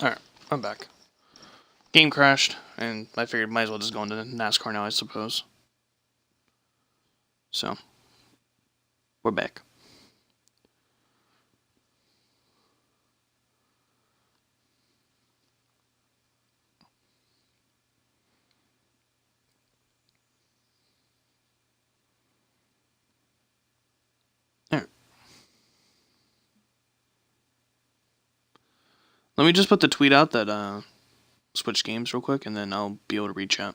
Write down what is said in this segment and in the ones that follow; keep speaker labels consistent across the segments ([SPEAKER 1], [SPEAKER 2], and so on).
[SPEAKER 1] Alright, I'm back. Game crashed, and I figured might as well just go into Nascar now, I suppose. So, we're back. Alright. Let me just put the tweet out that, switch games real quick, and then I'll be able to read chat.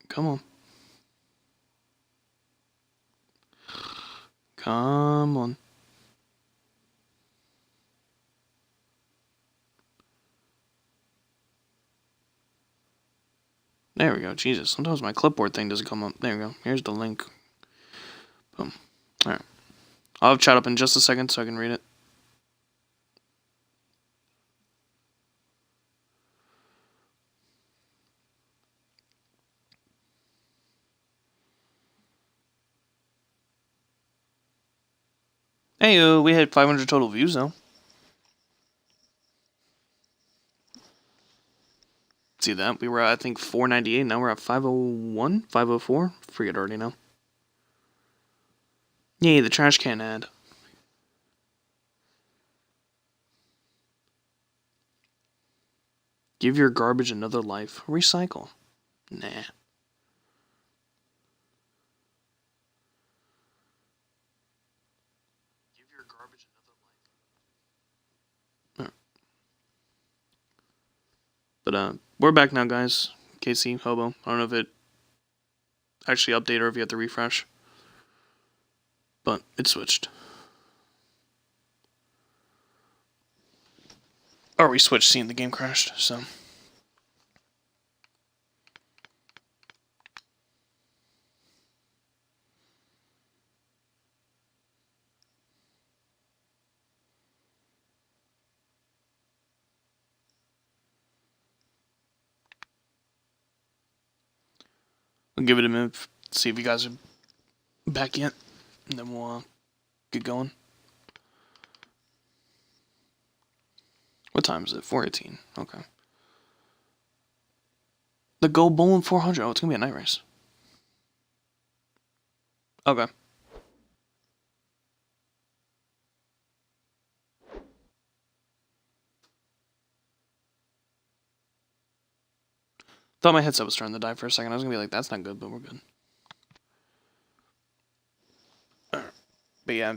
[SPEAKER 1] Come on. Come on. There we go. Jesus, sometimes my clipboard thing doesn't come up. There we go. Here's the link. Boom. Alright. I'll have chat up in just a second so I can read it. Hey, we had 500 total views though. See that? We were at, I think, 498. Now we're at 501, 504. Forget already now. Yay, the trash can ad. Give your garbage another life. Recycle. Nah. Give your garbage another life. But, we're back now, guys. Casey, Hobo. I don't know if it actually updated or if you have to refresh. But it switched. Or we switched seeing the game crashed, so. We'll give it a minute, see if you guys are back yet, and then we'll get going. What time is it? 4:18. Okay. The Go Bowling 400. Oh, it's gonna be a night race. Okay. Thought my headset was starting to die for a second. I was gonna be like, that's not good, but we're good. But yeah.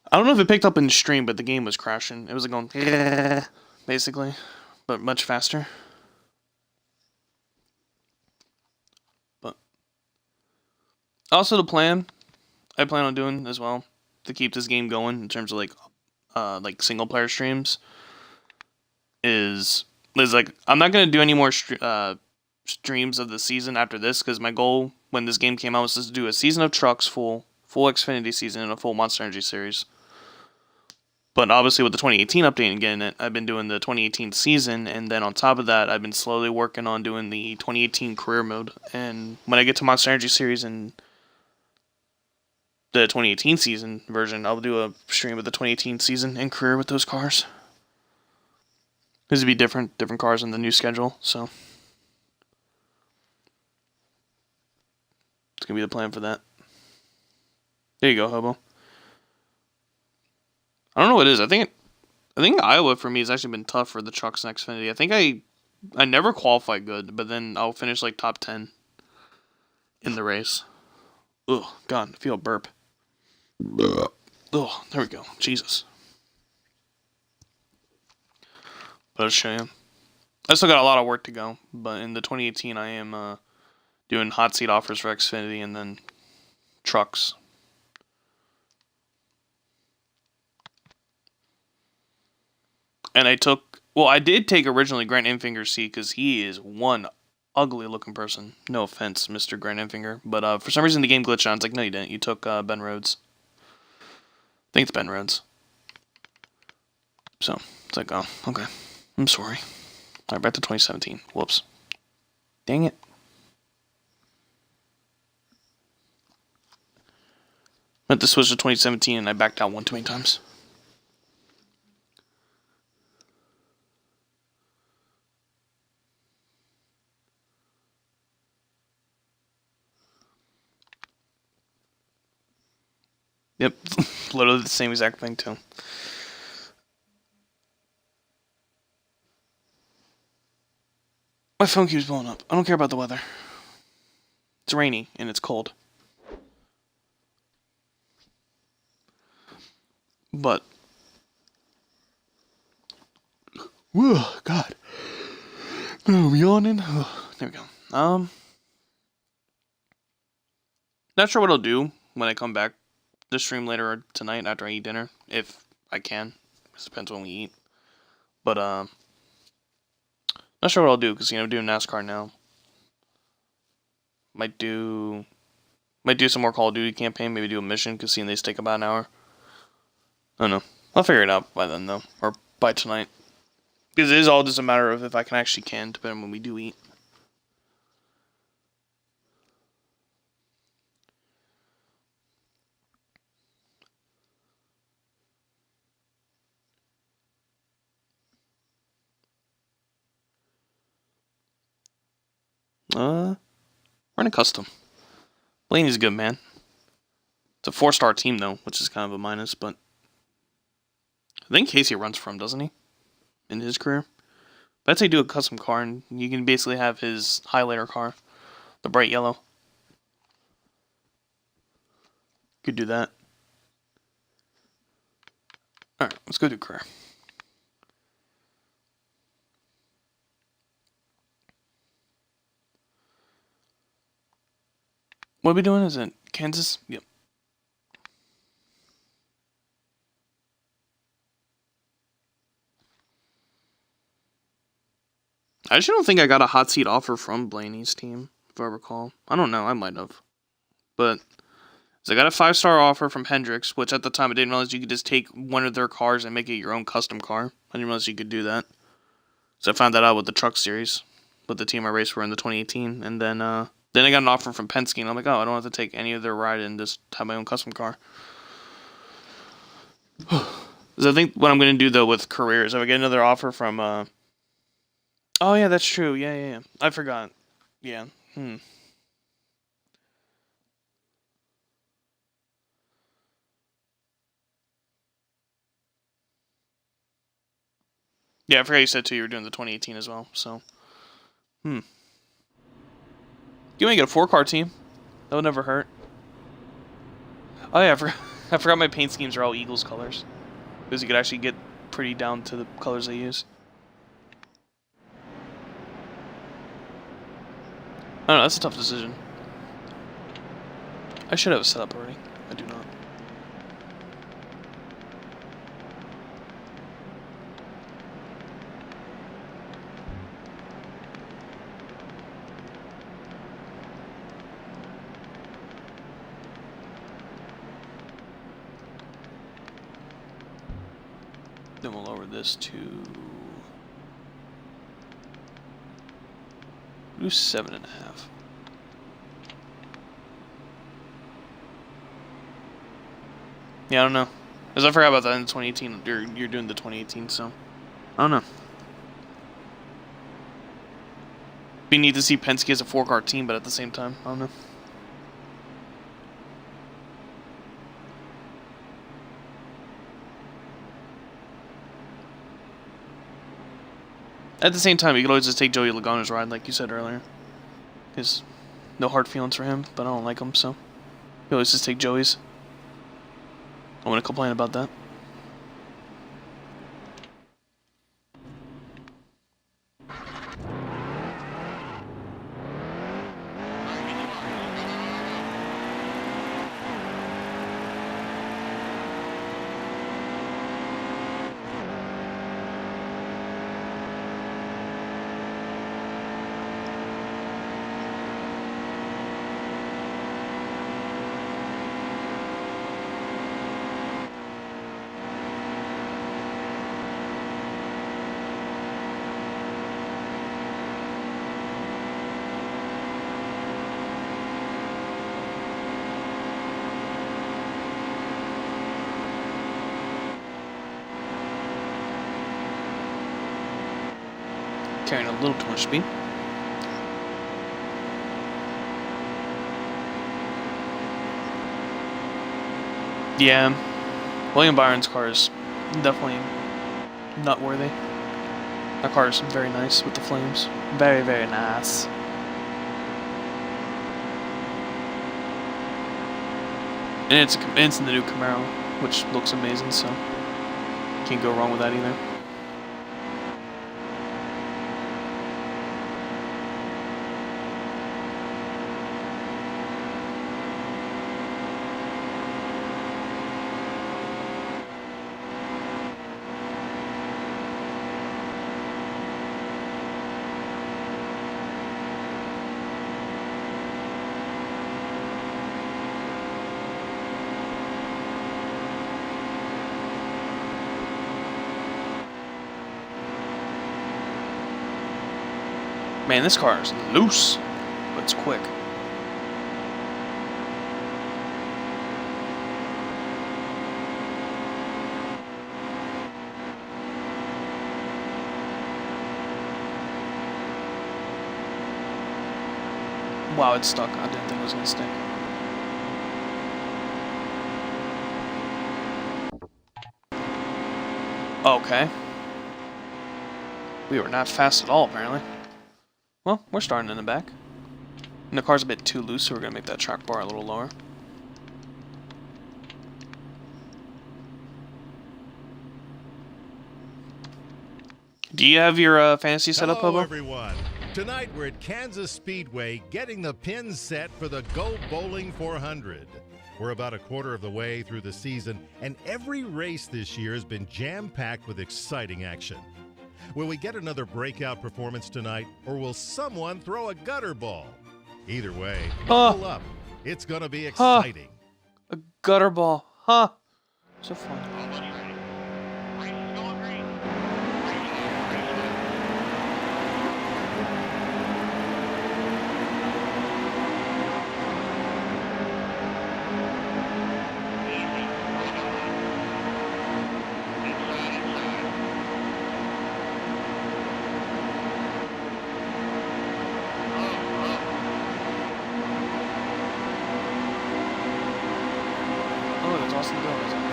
[SPEAKER 1] I don't know if it picked up in the stream, but the game was crashing. It was like going, basically, but much faster. But also the plan, I plan on doing as well to keep this game going in terms of like single player streams. Is like I'm not gonna do any more streams of the season after this because my goal when this game came out was to do a season of trucks full Xfinity season and a full Monster Energy series. But obviously with the 2018 update and getting it, I've been doing the 2018 season, and then on top of that, I've been slowly working on doing the 2018 career mode. And when I get to Monster Energy series and the 2018 season version, I'll do a stream of the 2018 season and career with those cars. This would be different cars in the new schedule, so it's gonna be the plan for that. There you go, Hobo. I don't know what it is. I think Iowa for me has actually been tough for the trucks and Xfinity. I think I never qualify good, but then I'll finish like top 10 in the race. Ugh, God, I feel a burp. Oh, there we go. Jesus. But I'll show you. I still got a lot of work to go, but in the 2018 I am doing hot seat offers for Xfinity and then trucks. And I did take originally Grant Enfinger's seat because he is one ugly looking person. No offense, Mr. Grant Enfinger. But for some reason the game glitched on. It's like, no, you didn't. You took Ben Rhodes. I think it's Ben Rhodes. So, it's like, oh, okay. I'm sorry. Alright, back to 2017. Whoops. Dang it. Meant to switch to 2017 and I backed out one too many times. Yep, literally the same exact thing too. My phone keeps blowing up. I don't care about the weather. It's rainy and it's cold. But whoa, God. No, I'm yawning. There we go. Not sure what I'll do when I come back to stream later tonight after I eat dinner, if I can. It depends when we eat. But not sure what I'll do because I'm doing NASCAR now. Might do some more Call of Duty campaign. Maybe do a mission because they take about an hour. I don't know. I'll figure it out by then though, or by tonight. Because it is all just a matter of if I can, depending on when we do eat. We're in a custom. Blaney's a good man. It's a 4-star team though, which is kind of a minus, but I think Casey runs for him, doesn't he? In his career. But I'd say do a custom car and you can basically have his highlighter car. The bright yellow. Could do that. Alright, let's go do career. What are we doing? Is it Kansas? Yep. I actually don't think I got a hot seat offer from Blaney's team, if I recall. I don't know, I might have. But so I got a 5-star offer from Hendricks, which at the time I didn't realize you could just take one of their cars and make it your own custom car. I didn't realize you could do that. So I found that out with the truck series, with the team I raced for in the 2018. And then I got an offer from Penske, and I'm like, oh, I don't have to take any of their ride and just have my own custom car. So I think what I'm going to do, though, with careers, if I get another offer from... Oh, yeah, that's true. Yeah. I forgot. Yeah. Yeah, I forgot you said, too, you were doing the 2018 as well, so... You want to get a 4-car team? That would never hurt. Oh, yeah, I forgot my paint schemes are all Eagles colors. Because you could actually get pretty down to the colors they use. I don't know, that's a tough decision. I should have it set up already. I do not. Then we'll lower this to... do 7.5. Yeah, I don't know. Because I forgot about that in 2018. You're doing the 2018, so... I don't know. We need to see Penske as a 4-car team, but at the same time, I don't know. At the same time, you could always just take Joey Logano's ride, like you said earlier. Because no hard feelings for him, but I don't like him, so... you always just take Joey's. I want to complain about that. Carrying a little too much speed. Yeah, William Byron's car is definitely not worthy. That car is very nice with the flames. Very, very nice. And it's in the new Camaro, which looks amazing, so can't go wrong with that either. Man, this car is loose, but it's quick. Wow, it's stuck. I didn't think it was gonna stick. Okay. We were not fast at all, apparently. Well, we're starting in the back. And the car's a bit too loose, so we're going to make that track bar a little lower. Do you have your fantasy set up, Hobo?
[SPEAKER 2] Hello, everyone. Tonight we're at Kansas Speedway getting the pins set for the Go Bowling 400. We're about a quarter of the way through the season, and every race this year has been jam-packed with exciting action. Will we get another breakout performance tonight, or will someone throw a gutter ball? Either way, buckle up. It's going to be exciting.
[SPEAKER 1] A gutter ball. Huh. So fun.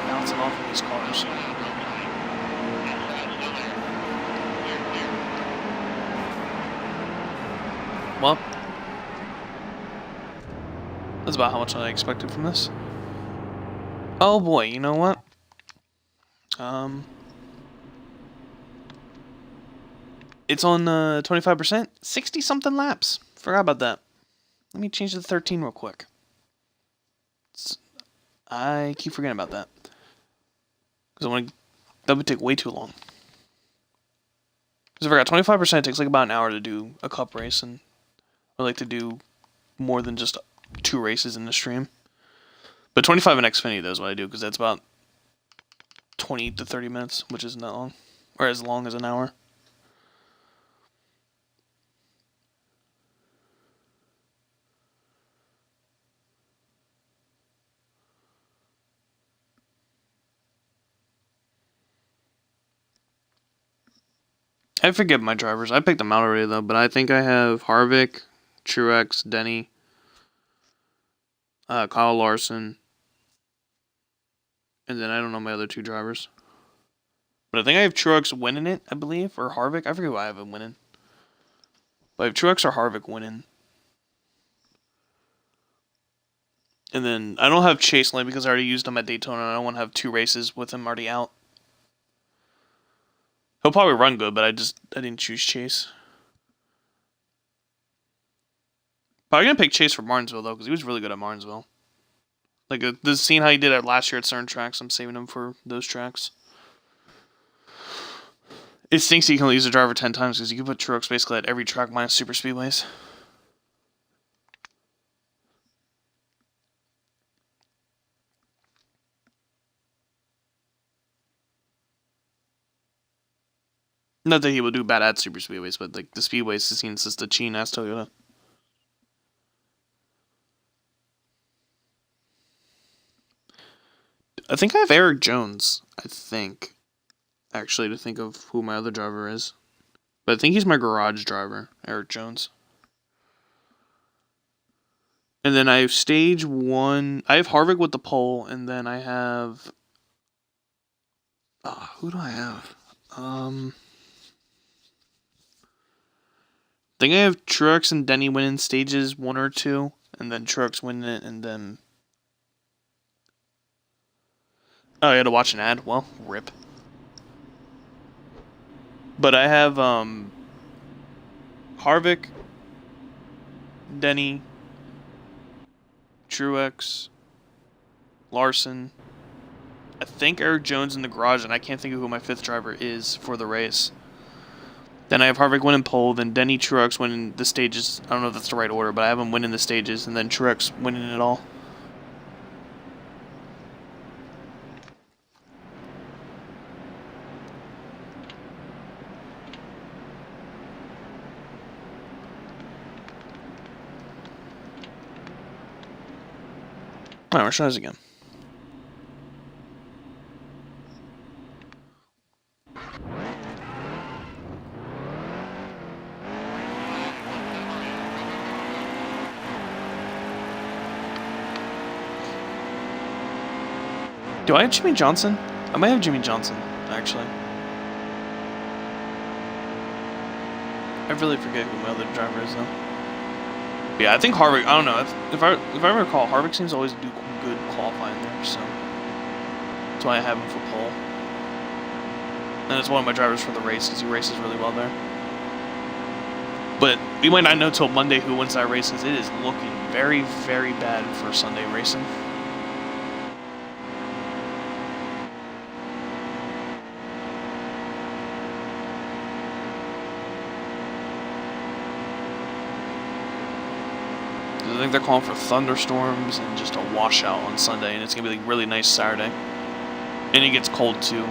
[SPEAKER 1] Bouncing off of these cars. Well, that's about how much I expected from this. Oh boy, you know what? It's on 25%, 60 something laps. Forgot about that. Let me change to 13 real quick. I keep forgetting about that. Because that would take way too long. Because if I got 25%, it takes like about an hour to do a cup race, and I like to do more than just 2 races in the stream. But 25 in Xfinity, though, is what I do, because that's about 20 to 30 minutes, which isn't that long. Or as long as an hour. I forget my drivers. I picked them out already, though, but I think I have Harvick, Truex, Denny, Kyle Larson, and then I don't know my other 2 drivers. But I think I have Truex winning it, I believe, or Harvick. I forget who I have him winning. But I have Truex or Harvick winning. And then I don't have Chase Lane because I already used him at Daytona, and I don't want to have 2 races with him already out. He'll probably run good, but I didn't choose Chase. Probably gonna pick Chase for Martinsville though, because he was really good at Martinsville. Like seeing how he did it last year at certain tracks, I'm saving him for those tracks. It stinks you can only use a driver 10 times because you can put Truex basically at every track minus super speedways. Not that he will do bad at super speedways, but like the speedways, since it's the cheap ass Toyota. I think I have Eric Jones. I think, actually, to think of who my other driver is. But I think he's my garage driver, Eric Jones. And then I have stage 1. I have Harvick with the pole, and then I have... who do I have? I think I have Truex and Denny winning stages 1 or 2, and then Truex winning it, and then... Oh, I had to watch an ad? Well, rip. But I have Harvick, Denny, Truex, Larson, I think Eric Jones in the garage, and I can't think of who my 5th driver is for the race. Then I have Harvick winning pole, then Denny, Truex winning the stages. I don't know if that's the right order, but I have him winning the stages, and then Truex winning it all. Alright, we're trying this again. Do I have Jimmy Johnson? I might have Jimmy Johnson, actually. I really forget who my other driver is, though. Yeah, I think Harvick, I don't know. If I recall, Harvick seems to always do good qualifying there, so that's why I have him for pole. And it's one of my drivers for the race because he races really well there. But we might not know till Monday who wins that race, because it is looking very, very bad for Sunday racing. I think they're calling for thunderstorms and just a washout on Sunday, and it's going to be like really nice Saturday. And it gets cold too.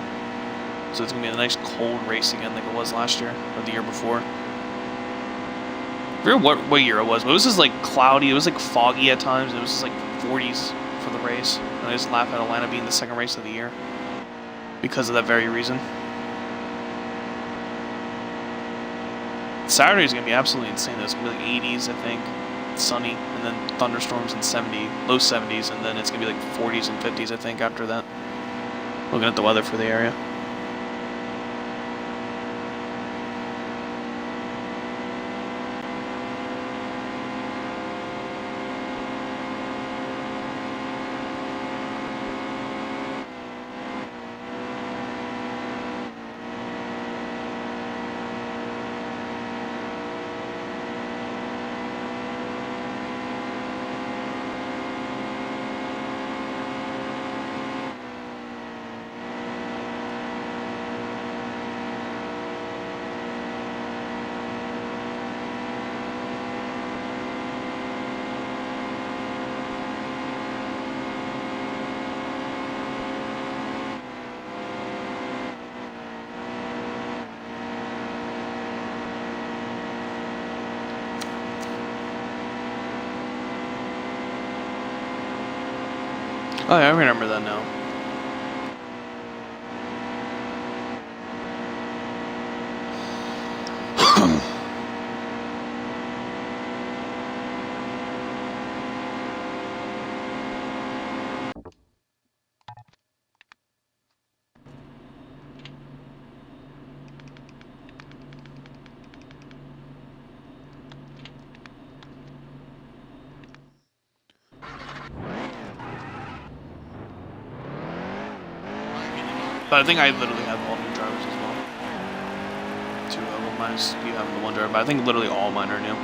[SPEAKER 1] So it's going to be a nice cold race again like it was last year, or the year before. I forget what year it was, but it was just like cloudy, it was like foggy at times, it was just like 40s for the race. And I just laugh at Atlanta being the second race of the year because of that very reason. Saturday is going to be absolutely insane. It's going to be like 80s, I think. Sunny, and then thunderstorms in low 70s, and then it's going to be like 40s and 50s, I think, after that. Looking at the weather for the area. Oh yeah, I remember that now. But I think I literally have all new drivers as well. 2 of them, minus you having the 1 driver, but I think literally all mine are new.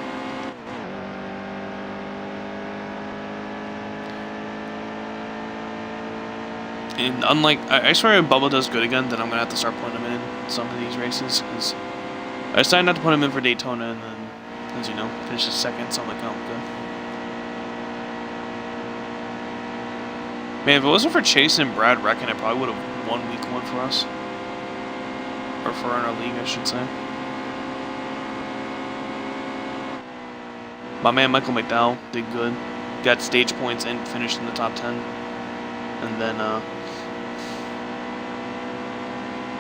[SPEAKER 1] And unlike, I swear if Bubba does good again, then I'm going to have to start putting him in some of these races, because I decided not to put him in for Daytona, and then, as you know, finishes second, so I'm like, oh, good. Man, if it wasn't for Chase and Brad Reckon, I probably would have won week 1 for us. Or for our league, I should say. My man Michael McDowell did good. Got stage points and finished in the top 10. And then,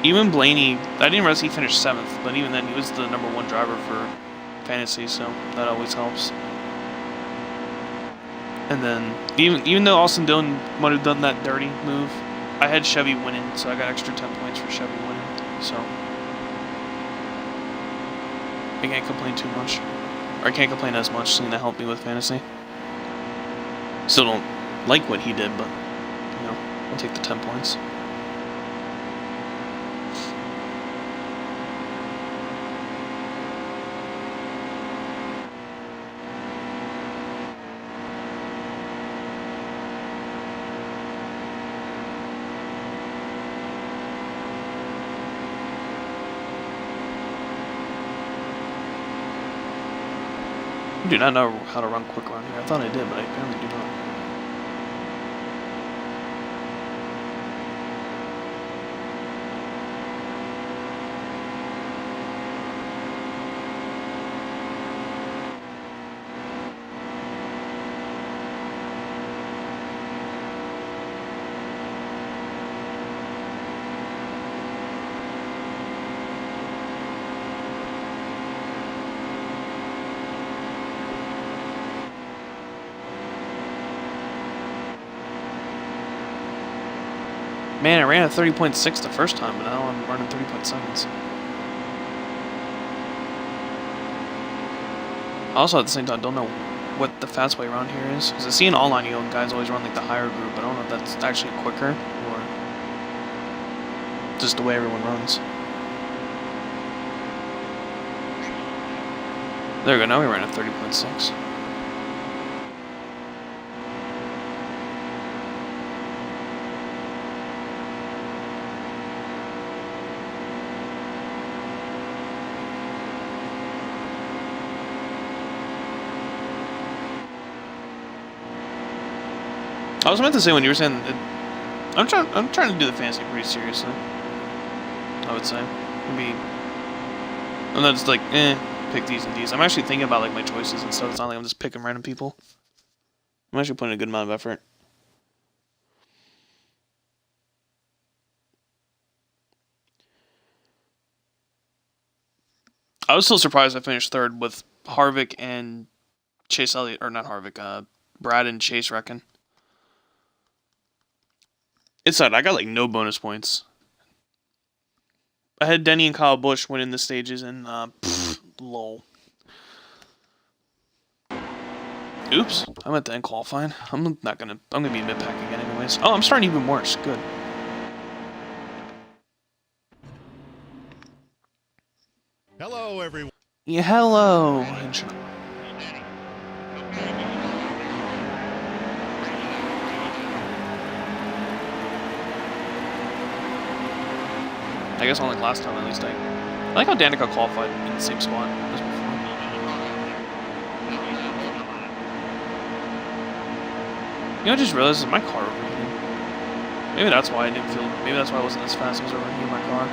[SPEAKER 1] Even Blaney, I didn't realize he finished 7th, but even then he was the #1 driver for fantasy, so that always helps. And then even though Austin Dillon might have done that dirty move, I had Chevy winning, so I got extra 10 points for Chevy winning. So I can't complain too much, or I can't complain as much, seeing that helped me with fantasy. Still don't like what he did, but you know, I'll take the 10 points. I do not know how to run quick around here. I thought I did, but I apparently do not. Man, I ran a 30.6 the first time, but now I'm running 30.7s. Also, at the same time, don't know what the fast way around here is. Because I see in online, you know, guys always run like the higher group, but I don't know if that's actually quicker or just the way everyone runs. There we go, now we ran a 30.6. I was meant to say when you were saying I'm trying to do the fantasy pretty seriously. I would say maybe I'm not just like pick these and these. I'm actually thinking about like my choices and stuff. It's not like I'm just picking random people. I'm actually putting a good amount of effort. I was still surprised I finished 3rd with Harvick and Chase Elliott, or not Harvick, Brad and Chase Reckon. It's sad, I got like no bonus points. I had Denny and Kyle Busch winning the stages, and lol. Oops, I'm at the end qualifying. I'm gonna be mid-pack again anyways. Oh, I'm starting even worse. Good.
[SPEAKER 2] Hello, everyone.
[SPEAKER 1] Yeah, hello. I guess unlike last time, at least I like how Danica qualified in the same spot as before. You know, I just realized my car overheated. Maybe that's why I didn't feel. Maybe that's why I wasn't as fast as overheating my car.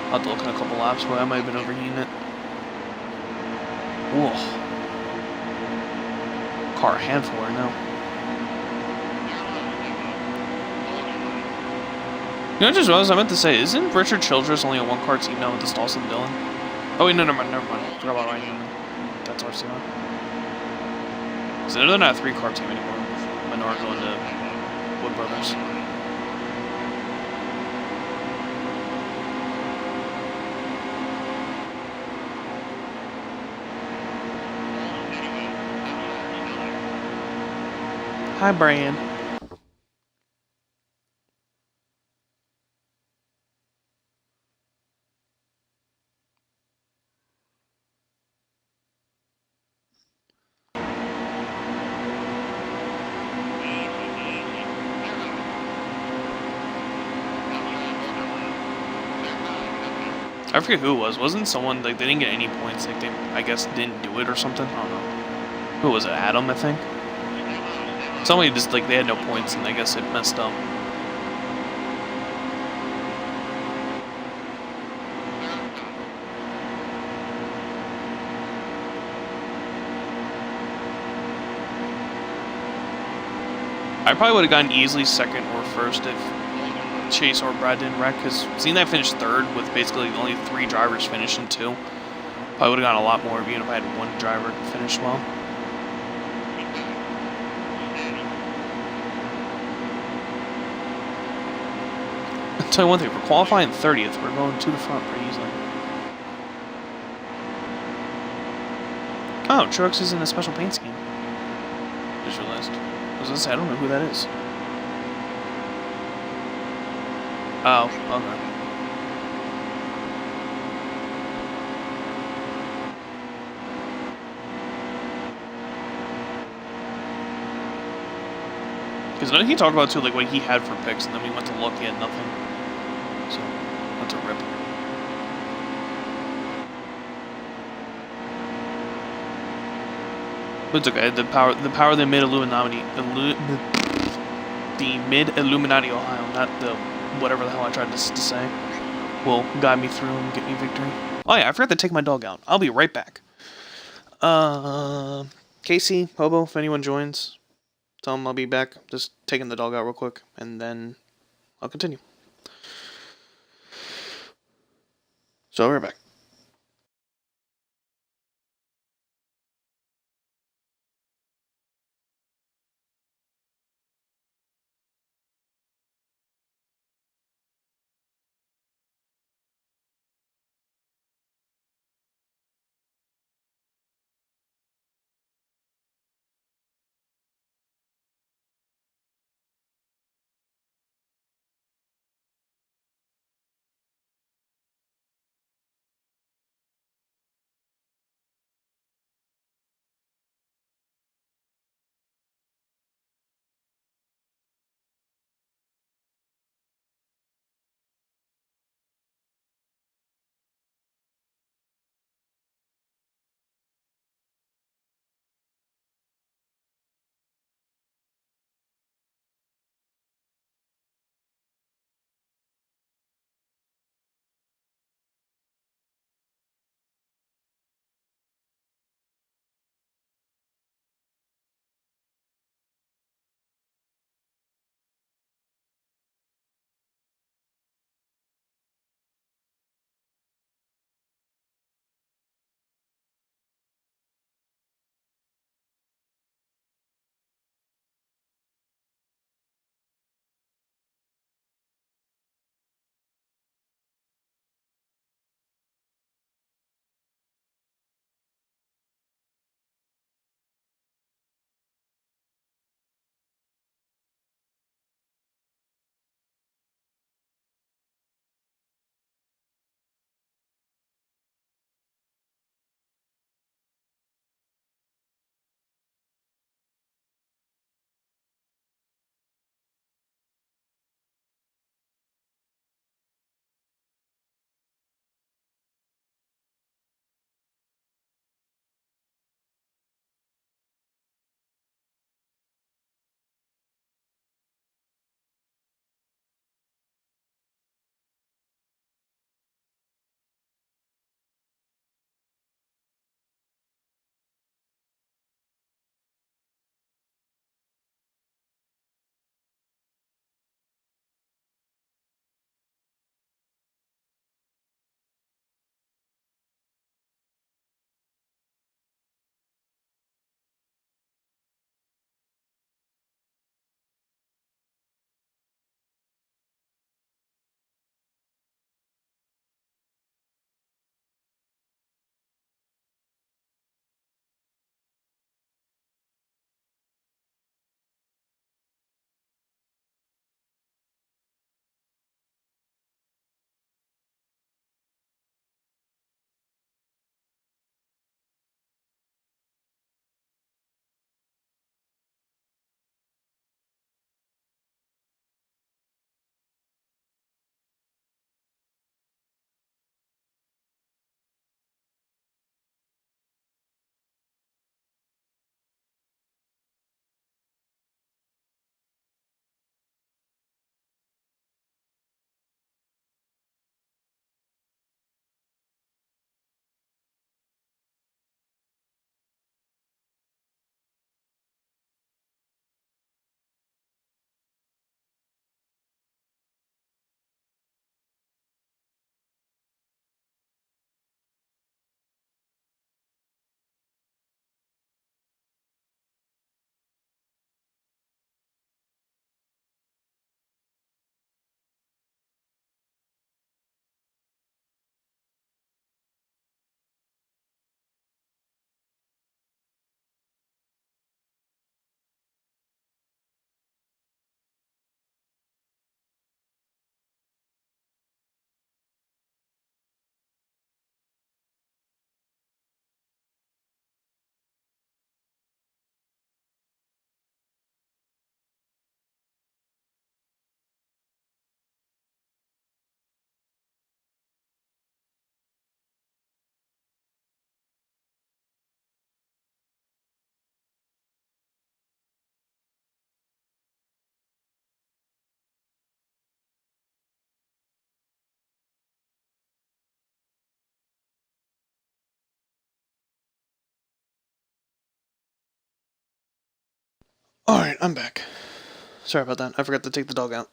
[SPEAKER 1] I'll have to look in a couple laps, but I might have been overheating it. Whoa. Car a handful right now. You know, I just realized I meant to say, isn't Richard Childress only a 1-car team now with this Austin Dillon? Oh wait, no, never mind. Forgot about Ryan Newman. That's RCR. So they're not a 3-car team anymore with Menard going to Wood Brothers. Hi, Brian. I forget who it was. Wasn't someone, like, they didn't get any points. Like, they, I guess, didn't do it or something. I don't know. Who was it? Adam, I think? Somebody just, like, they had no points, and I guess it messed up. I probably would have gotten easily 2nd or 1st if Chase or Brad didn't wreck, because seeing that finished third with basically only 3 drivers finishing 2, probably would have gotten a lot more even if I had 1 driver finish well. I'll tell you one thing, for qualifying 30th, we're going to the front pretty easily. Oh, Truex is in a special paint scheme. Just realized. I was gonna say, I don't know who that is. Oh, okay. Because I know he talked about too, like what he had for picks, and then we went to look, he had nothing. So that's a rip. But it's okay. The power of the mid Illuminati, the mid Illuminati Ohio, not the whatever the hell I tried to say, will guide me through and get me victory. Oh yeah, I forgot to take my dog out. I'll be right back. Casey, Hobo, if anyone joins, tell them I'll be back. Just taking the dog out real quick, and then I'll continue. So we're back. Alright, I'm back. Sorry about that. I forgot to take the dog out.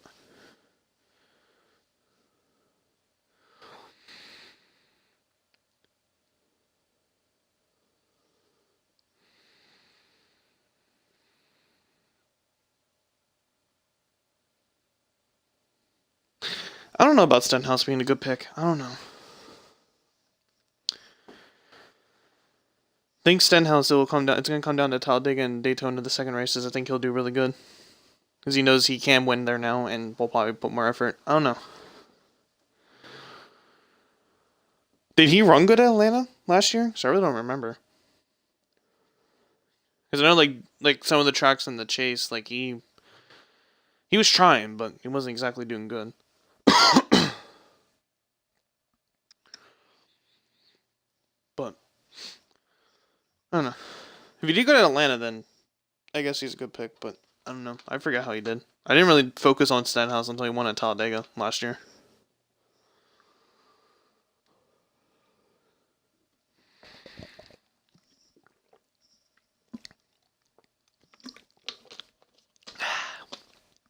[SPEAKER 1] I don't know about Stenhouse being a good pick. I don't know. I think Stenhouse, it's going to come down to Talladega and Daytona, the second races. I think he'll do really good. Because he knows he can win there now and will probably put more effort. I don't know. Did he run good at Atlanta last year? Because I really don't remember. Because I know, like some of the tracks in the chase, like he was trying, but he wasn't exactly doing good. But I don't know. If he did go to Atlanta, then I guess he's a good pick. But I don't know. I forget how he did. I didn't really focus on Stenhouse until he won at Talladega last year.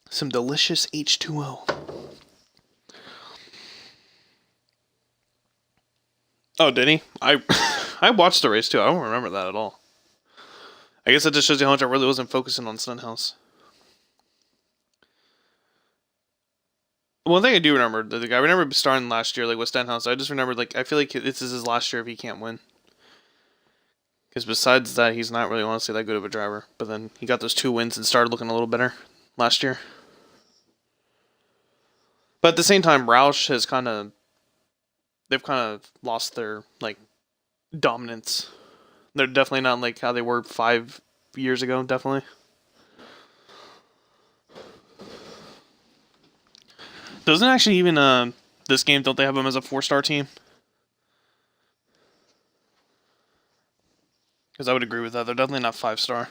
[SPEAKER 1] Some delicious H2O. Oh, did he? I watched the race too. I don't remember that at all. I guess that just shows you how much I really wasn't focusing on Stenhouse. One thing I do remember, I remember starting last year, like with Stenhouse. I just remember, like, I feel like this is his last year if he can't win. Because besides that, he's not really honestly that good of a driver. But then he got those 2 wins and started looking a little better last year. But at the same time, Roush has they've kind of lost their, like, dominance. They're definitely not like how they were 5 years ago, definitely. Doesn't actually even, this game, don't they have them as a 4-star team? Because I would agree with that. They're definitely not 5-star.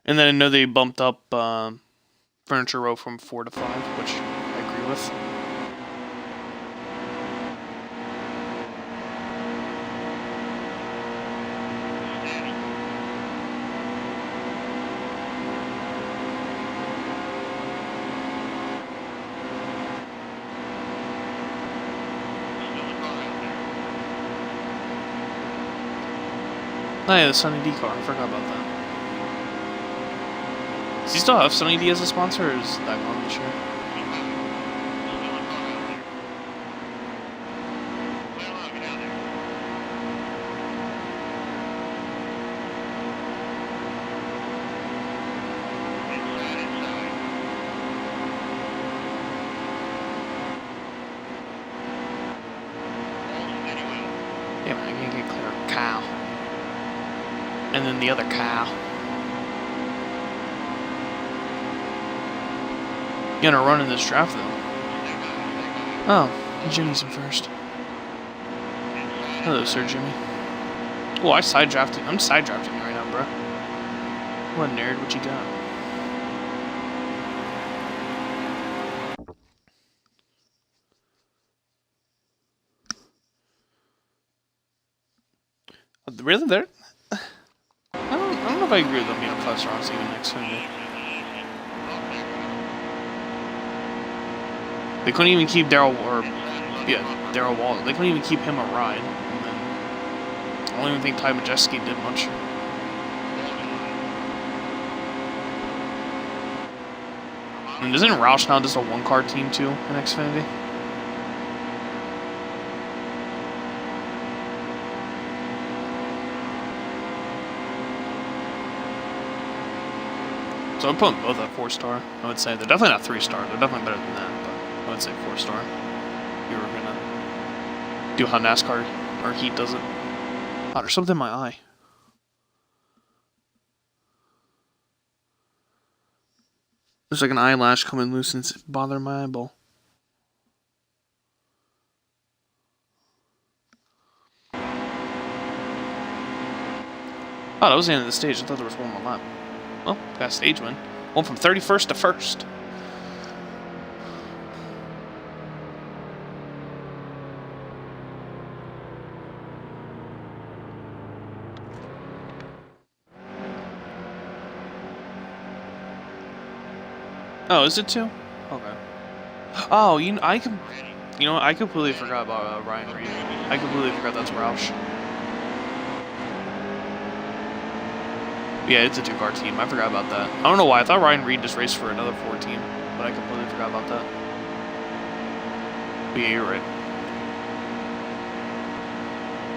[SPEAKER 1] And then I know they bumped up Furniture Row from 4 to 5, which I agree with. Oh yeah, the Sunny D car. I forgot about that. Does he still have Sunny D as a sponsor, or is that gone this year? Yeah, man, I can't get clear. Cow. And then the other cow. You're gonna run in this draft, though. Oh, Jimmy's in first. Hello, Sir Jimmy. Oh, I'm side drafting you right now, bro. What a nerd, what you got? Really? There? I don't know if I agree with them being a 5-star on even next Sunday. They couldn't even keep Daryl Wall. They couldn't even keep him a ride. And then I don't even think Ty Majeski did much. And isn't Roush now just a 1-car team too in Xfinity? So I'm putting both at 4-star. I would say they're definitely not 3-star. They're definitely better than that, but I would say 4-star. You were gonna do how NASCAR or Heat does it. Oh, there's something in my eye. There's like an eyelash coming loose and it's bothering my eyeball. Oh, that was the end of the stage. I thought there was one more lap. Well, got stage win. Went from 31st to 1st. Oh, is it 2? Okay. Oh, you know what? I completely forgot about Ryan Reed. I completely forgot that's Roush. Yeah, it's a 2-car team. I forgot about that. I don't know why. I thought Ryan Reed just raced for another 4 team, but I completely forgot about that. But yeah, you're right.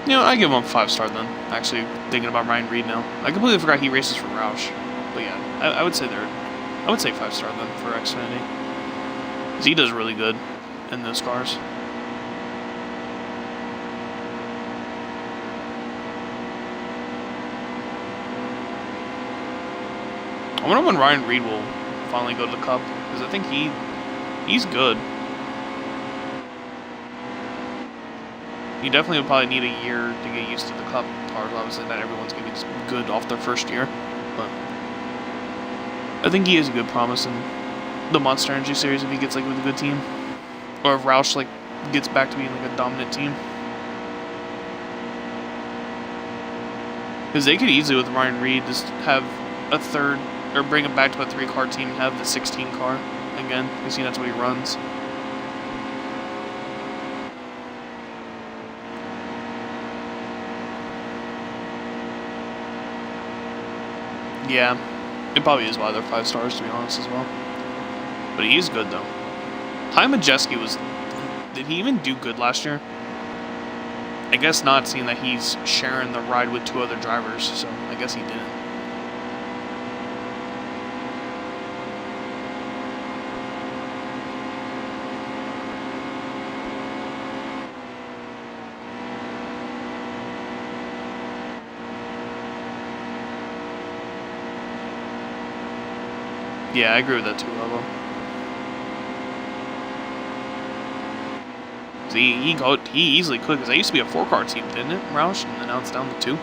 [SPEAKER 1] You know, I give him a 5-star then. Actually, thinking about Ryan Reed now, I completely forgot he races for Roush. But yeah, I would say I would say 5-star then for Xfinity, because he does really good in those cars. I wonder when Ryan Reed will finally go to the Cup, because I think he's good. You definitely would probably need a year to get used to the Cup cars. Obviously, not everyone's going to be good off their first year, but I think he has a good promise in the Monster Energy Series if he gets like with a good team, or if Roush like gets back to being like a dominant team. Because they could easily with Ryan Reed just have a third or bring it back to a 3-car team and have the 16 car again. You see, that's what he runs. Yeah, it probably is why they're 5 stars, to be honest, as well. But he is good, though. Ty Majeski was... Did he even do good last year? I guess not, seeing that he's sharing the ride with 2 other drivers, so I guess he didn't. Yeah, I agree with that too, Lobo. He easily could, because they used to be a 4-car team, didn't it, Roush? And then now it's down to 2.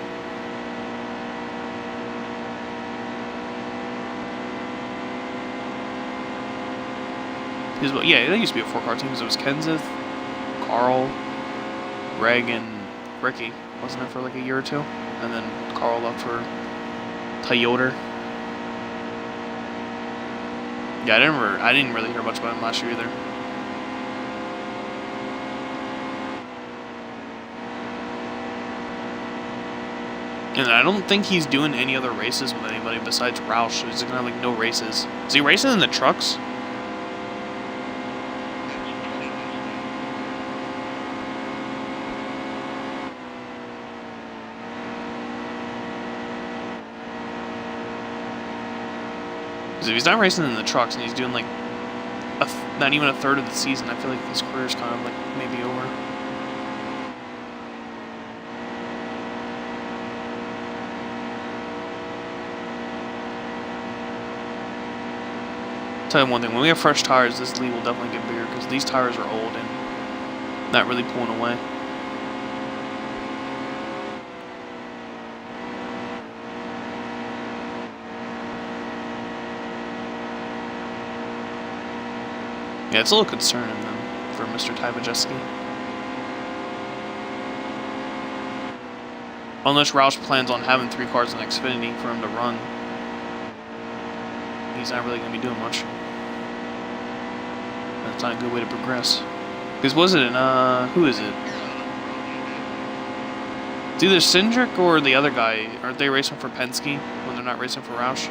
[SPEAKER 1] Yeah, they used to be a 4-car team, because it was Kenseth, Carl, Greg, and Ricky, wasn't it, for like a year or 2? And then Carl left for Toyota. Yeah, I didn't really hear much about him last year either. And I don't think he's doing any other races with anybody besides Roush, so he's gonna have like no races. Is he racing in the trucks? Because if he's not racing in the trucks and he's doing like not even a third of the season, I feel like his career's kind of like maybe over. Tell you one thing, when we have fresh tires, this lead will definitely get bigger, because these tires are old and not really pulling away. Yeah, it's a little concerning then for Mr. Ty Majeski. Unless Roush plans on having 3 cars in Xfinity for him to run, he's not really going to be doing much. That's not a good way to progress. Because was it in, who is it? It's either Cindric or the other guy. Aren't they racing for Penske when they're not racing for Roush?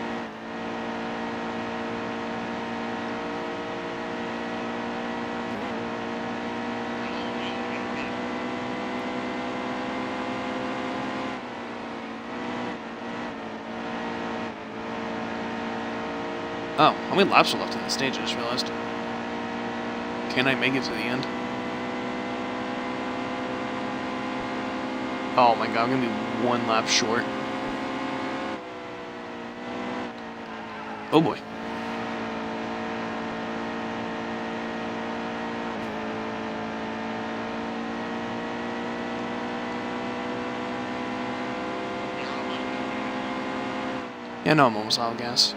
[SPEAKER 1] Oh, how many laps are left in the stage? I just realized. Can I make it to the end? Oh my god, I'm gonna be 1 lap short. Oh boy. Yeah, no, I'm almost out of gas.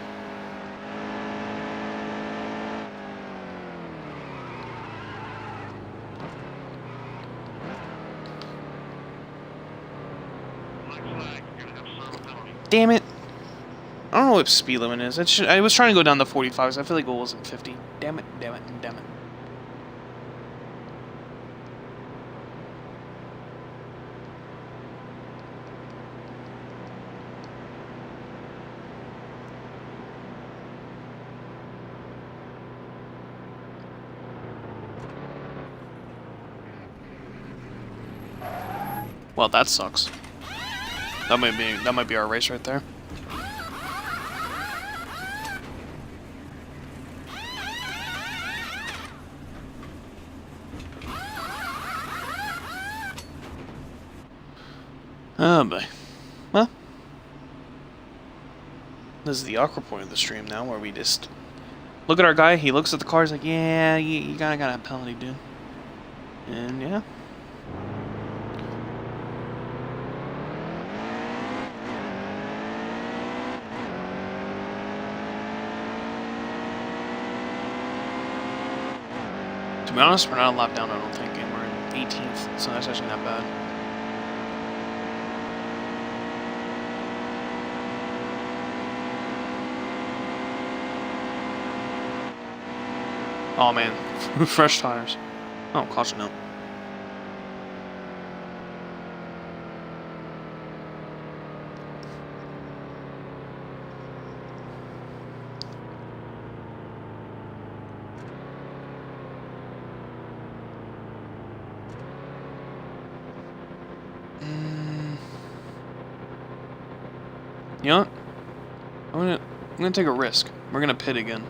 [SPEAKER 1] Damn it. I don't know what speed limit is. I was trying to go down to 45, so I feel like it wasn't 50. Damn it, damn it, damn it. Well, that sucks. That might be our race right there. Oh boy. Well, this is the awkward point of the stream now, where we just look at our guy. He looks at the car. He's like, "Yeah, you got a penalty, dude." And yeah. To be honest, we're not a lap down, I don't think, and we're in 18th, so that's actually not bad. Oh man, fresh tires. Oh, caution no. You know what? I'm gonna take a risk. We're gonna pit again.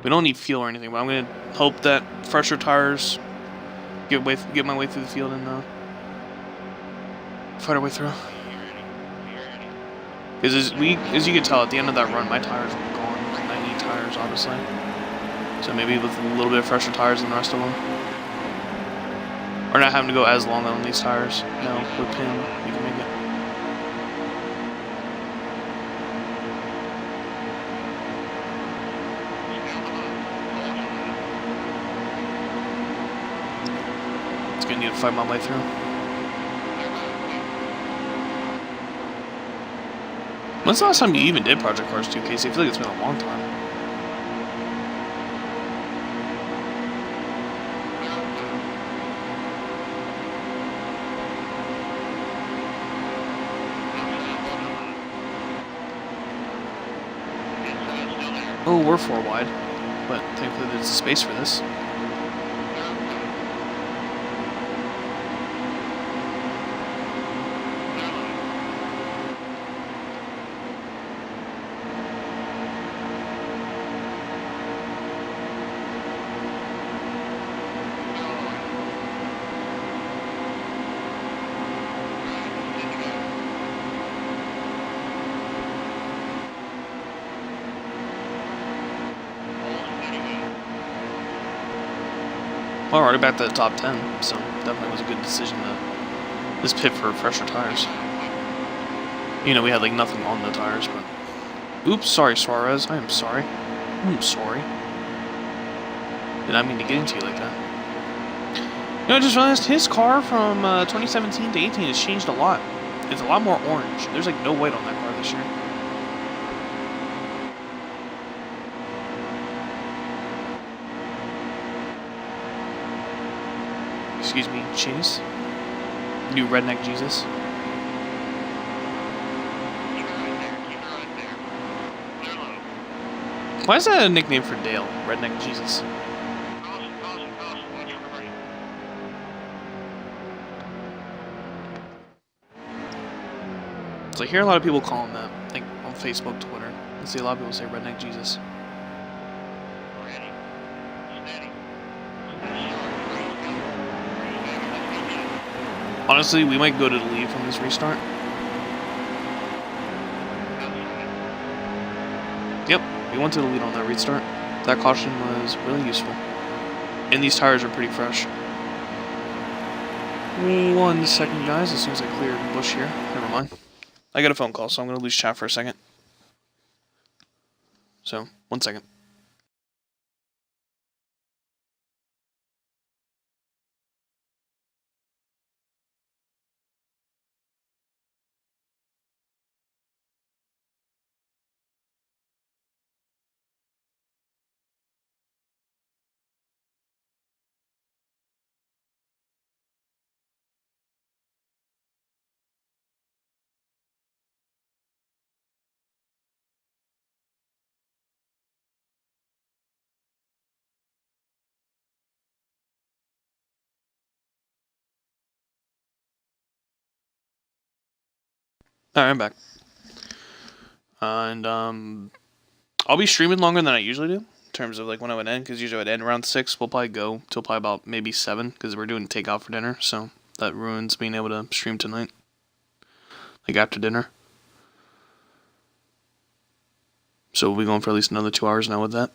[SPEAKER 1] We don't need fuel or anything, but I'm gonna hope that fresher tires get my way through the field and fight our way through. Because as you can tell, at the end of that run, my tires were gone. And I need tires, obviously. So maybe with a little bit of fresher tires than the rest of them. Or not having to go as long on these tires. No, with pin, you can make it. It's gonna need to fight my way through. When's the last time you even did Project Cars 2, Casey? I feel like it's been a long time. Oh, we're 4 wide, but thankfully there's space for this. Well, we're already back to the top 10, so definitely was a good decision to just pit for fresher tires. You know, we had like nothing on the tires, but... Oops, sorry Suarez, I am sorry. I'm sorry. Did not mean to get into you like that. You know, I just realized his car from 2017 to 18 has changed a lot. It's a lot more orange. There's like no white on that car this year. Excuse me, Chase. New Redneck Jesus. Why is that a nickname for Dale? Redneck Jesus. So I hear a lot of people call him that, like on Facebook, Twitter. I see a lot of people say Redneck Jesus. Honestly, we might go to the lead from this restart. Yep, we went to the lead on that restart. That caution was really useful. And these tires are pretty fresh. 1 second, guys, as soon as I clear the bush here. Never mind. I got a phone call, so I'm going to lose chat for a second. So, 1 second. Alright, I'm back. And I'll be streaming longer than I usually do in terms of like when I would end, because usually I would end around 6. We'll probably go till probably about maybe 7 because we're doing takeout for dinner, so that ruins being able to stream tonight, like after dinner. So we'll be going for at least another 2 hours now with that.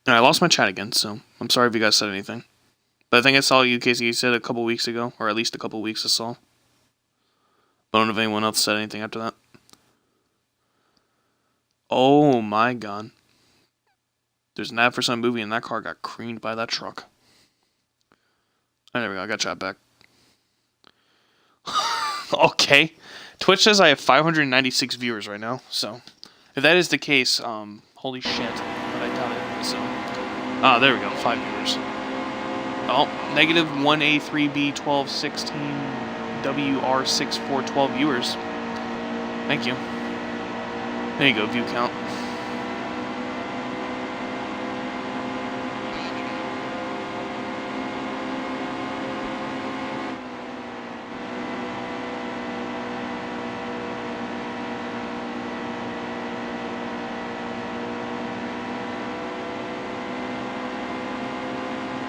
[SPEAKER 1] And I lost my chat again, so I'm sorry if you guys said anything. But I think I saw you, Casey, you said a couple weeks ago, or at least a couple weeks I saw. But I don't know if anyone else said anything after that. Oh my god. There's an ad for some movie and that car got creamed by that truck. Oh, there we go, I got chat back. Okay. Twitch says I have 596 viewers right now, so if that is the case, holy shit. But I doubt it, so. Ah, there we go, 5 viewers. Oh, negative 1A3B1216WR6412 viewers. Thank you. There you go, view count.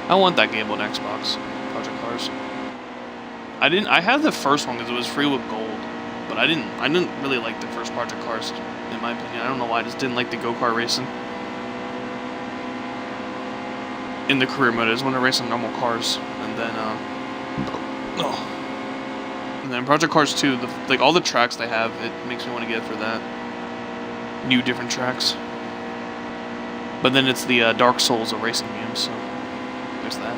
[SPEAKER 1] I want that game on Xbox, Project Cars. I had the first one because it was free with gold, but I didn't really like the first Project Cars, in my opinion. I don't know why, I just didn't like the go-kart racing. In the career mode, I just want to race on normal cars, and then, And then Project Cars 2, like all the tracks they have, it makes me want to get for that. New different tracks. But then it's the Dark Souls of racing games, so there's that.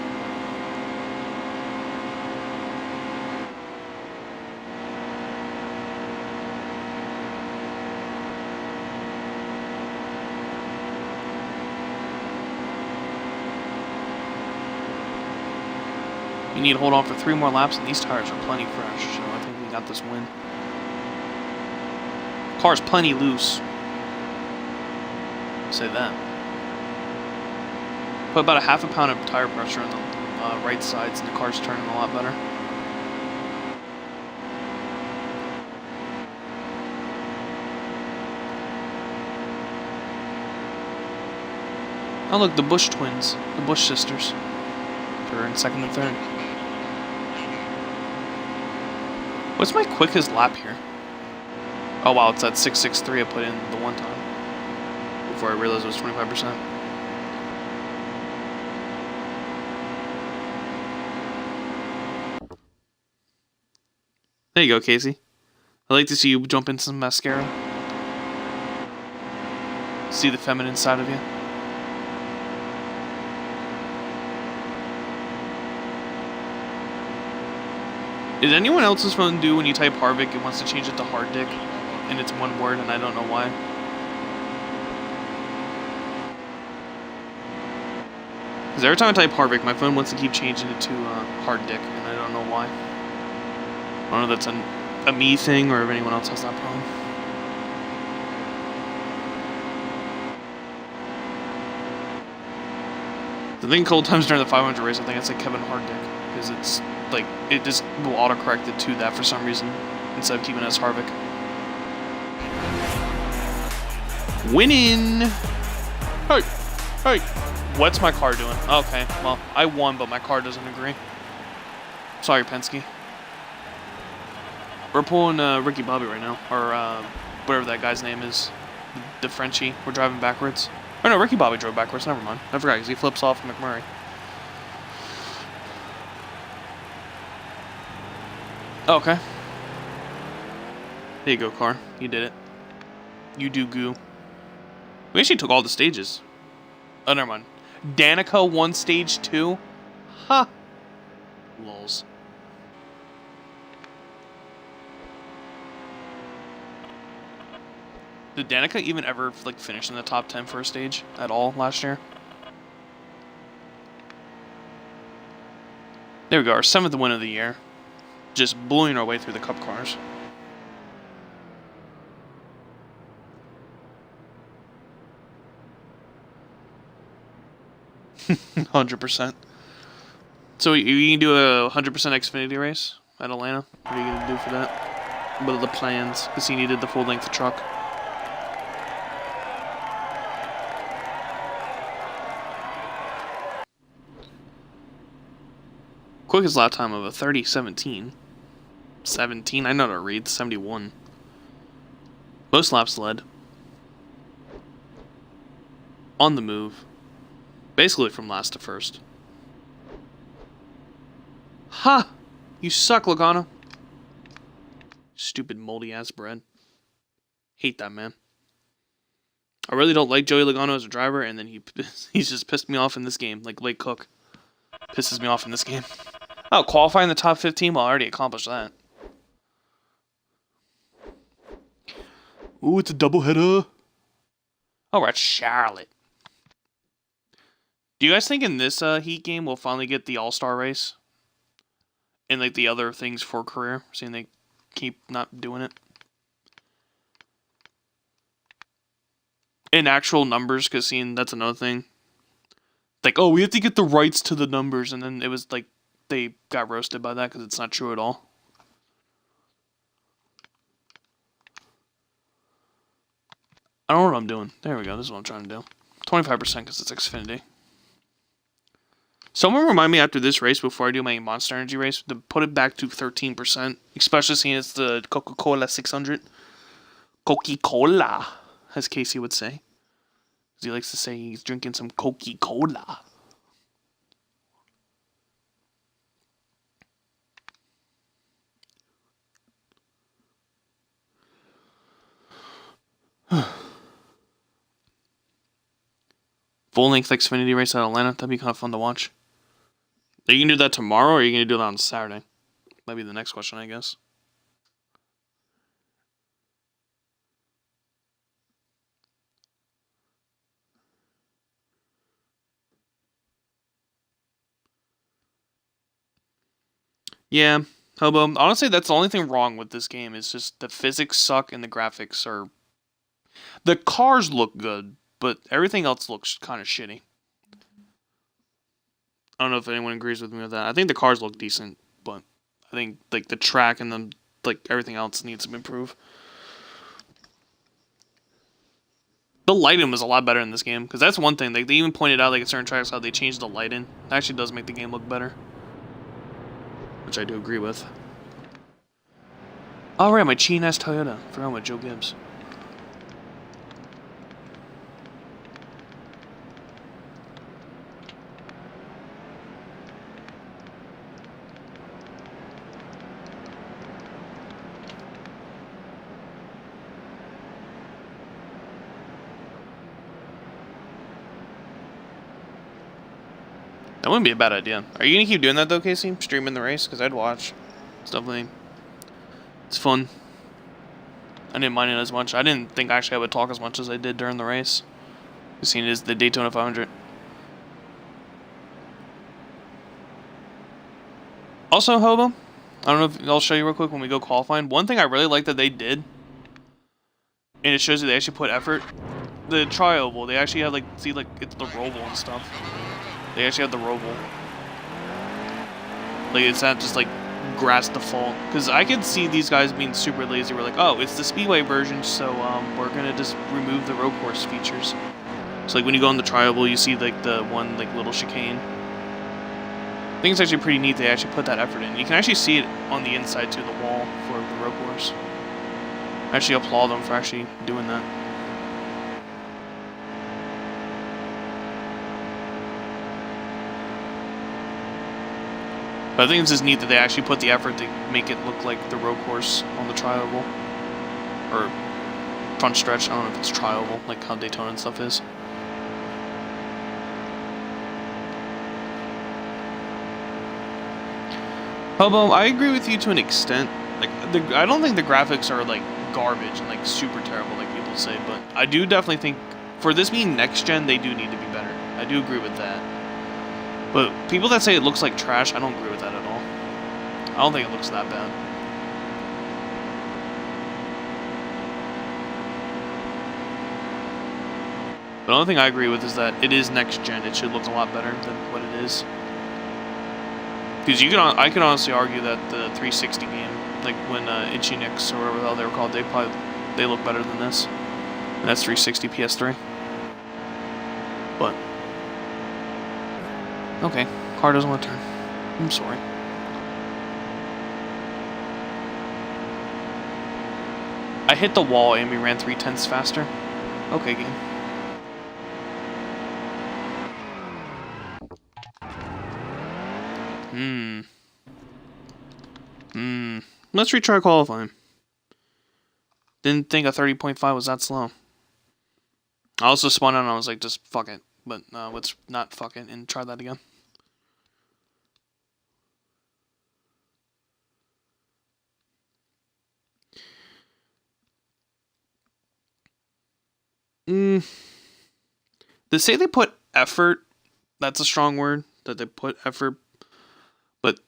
[SPEAKER 1] You need to hold on for 3 more laps, and these tires are plenty fresh, so I think we got this win. Car's plenty loose. Say that. Put about a half a pound of tire pressure on the right sides, and the car's turning a lot better. Oh look, the Bush twins, the Bush sisters. They're in second and third. What's my quickest lap here? Oh wow, it's that 6.63 I put in the one time. Before I realized it was 25%. There you go, Casey. I'd like to see you jump in some mascara. See the feminine side of you. Is anyone else's phone do when you type Harvick, it wants to change it to hard dick? And it's one word and I don't know why. Because every time I type Harvick, my phone wants to keep changing it to hard dick, and I don't know why. I don't know if that's a me thing or if anyone else has that problem. I think a couple times during the 500 race, I think it's like Kevin Hardick, because it's like it just will autocorrect it to that for some reason instead of keeping it as Harvick. Winning! Hey! Hey! What's my car doing? Okay, well, I won, but my car doesn't agree. Sorry, Penske. We're pulling Ricky Bobby right now, or whatever that guy's name is. The Frenchie. We're driving backwards. Oh no, Ricky Bobby drove backwards, never mind. I forgot, because he flips off McMurray. Oh, okay. There you go, car. You did it. You do goo. We actually took all the stages. Oh, never mind. Danica won stage 2? Ha! Lols. Did Danica even ever like finish in the top 10 for a stage at all last year? There we go, our 7th win of the year. Just blowing our way through the cup cars. $100%. So you can do a 100% Xfinity race? at Atlanta? What are you going to do for that? What are the plans? Because he needed the full-length truck. Quickest lap time of a 30:17. 17? I know how to read. 71. Most laps led. On the move. Basically from last to first. Ha! You suck, Logano. Stupid moldy ass bread. Hate that man. I really don't like Joey Logano as a driver, and then he's just pissed me off in this game. Like Lake Cook pisses me off in this game. Oh, qualifying the top 15? Well, I already accomplished that. Ooh, it's a doubleheader. Oh, we're at Charlotte. Do you guys think in this Heat game we'll finally get the All-Star race? And like the other things for career, seeing they keep not doing it? In actual numbers, because seeing that's another thing. Like, oh, we have to get the rights to the numbers, and then it was like they got roasted by that because it's not true at all. I don't know what I'm doing. There we go. This is what I'm trying to do. 25% because it's Xfinity. Someone remind me after this race, before I do my Monster Energy race, to put it back to 13%. Especially seeing it's the Coca-Cola 600. Coca-Cola, as Casey would say. Because he likes to say he's drinking some Coca-Cola. Full-length Xfinity race at Atlanta. That'd be kind of fun to watch. Are you going to do that tomorrow, or are you going to do that on Saturday? That'd be the next question, I guess. Yeah, Hobo. Honestly, that's the only thing wrong with this game. It's just the physics suck and the graphics are... The cars look good, but everything else looks kind of shitty. I don't know if anyone agrees with me with that. I think the cars look decent, but I think like the track and the everything else needs to improve. The lighting was a lot better in this game, because that's one thing. They even pointed out at certain tracks how they changed the lighting. It actually does make the game look better, which I do agree with. Oh right, my cheating ass Toyota. Forgot about Joe Gibbs. That wouldn't be a bad idea. Are you gonna keep doing that though, Casey? Streaming the race? Because I'd watch. It's definitely... It's fun. I didn't mind it as much. I didn't think actually I would talk as much as I did during the race. Seeing it as the Daytona 500. Also, Hobo, I don't know if I'll show you real quick when we go qualifying. One thing I really like that they did, and it shows you they actually put effort. The tri-oval, they actually have like, see like, it's the roval and stuff. They actually have the roval. Like, it's not just like grass default. Because I could see these guys being super lazy. We're like, oh, it's the speedway version, so we're gonna just remove the road course features. So like when you go on the tri-oval, you see like the one like little chicane. I think it's actually pretty neat they actually put that effort in. You can actually see it on the inside to the wall for the road course. I actually applaud them for actually doing that. But I think it's just neat that they actually put the effort to make it look like the road course on the tri-oval. Or front stretch, I don't know if it's tri-oval, like how Daytona and stuff is. Hobo, I agree with you to an extent. Like, I don't think the graphics are like garbage and like super terrible like people say, but I do definitely think for this being next gen, they do need to be better. I do agree with that. But people that say it looks like trash, I don't agree with that at all. I don't think it looks that bad. But the only thing I agree with is that it is next gen. It should look a lot better than what it is. Because I could honestly argue that the 360 game, like when Itchy Nicks or whatever the hell they were called, they look better than this. And that's 360 PS3. But okay, car doesn't want to turn. I'm sorry. I hit the wall and we ran 3/10 faster. Okay, game. Let's retry qualifying. Didn't think a 30.5 was that slow. I also spun out and I was like, just fuck it. But let's not fuck it and try that again. They say they put effort. That's a strong word. That they put effort. But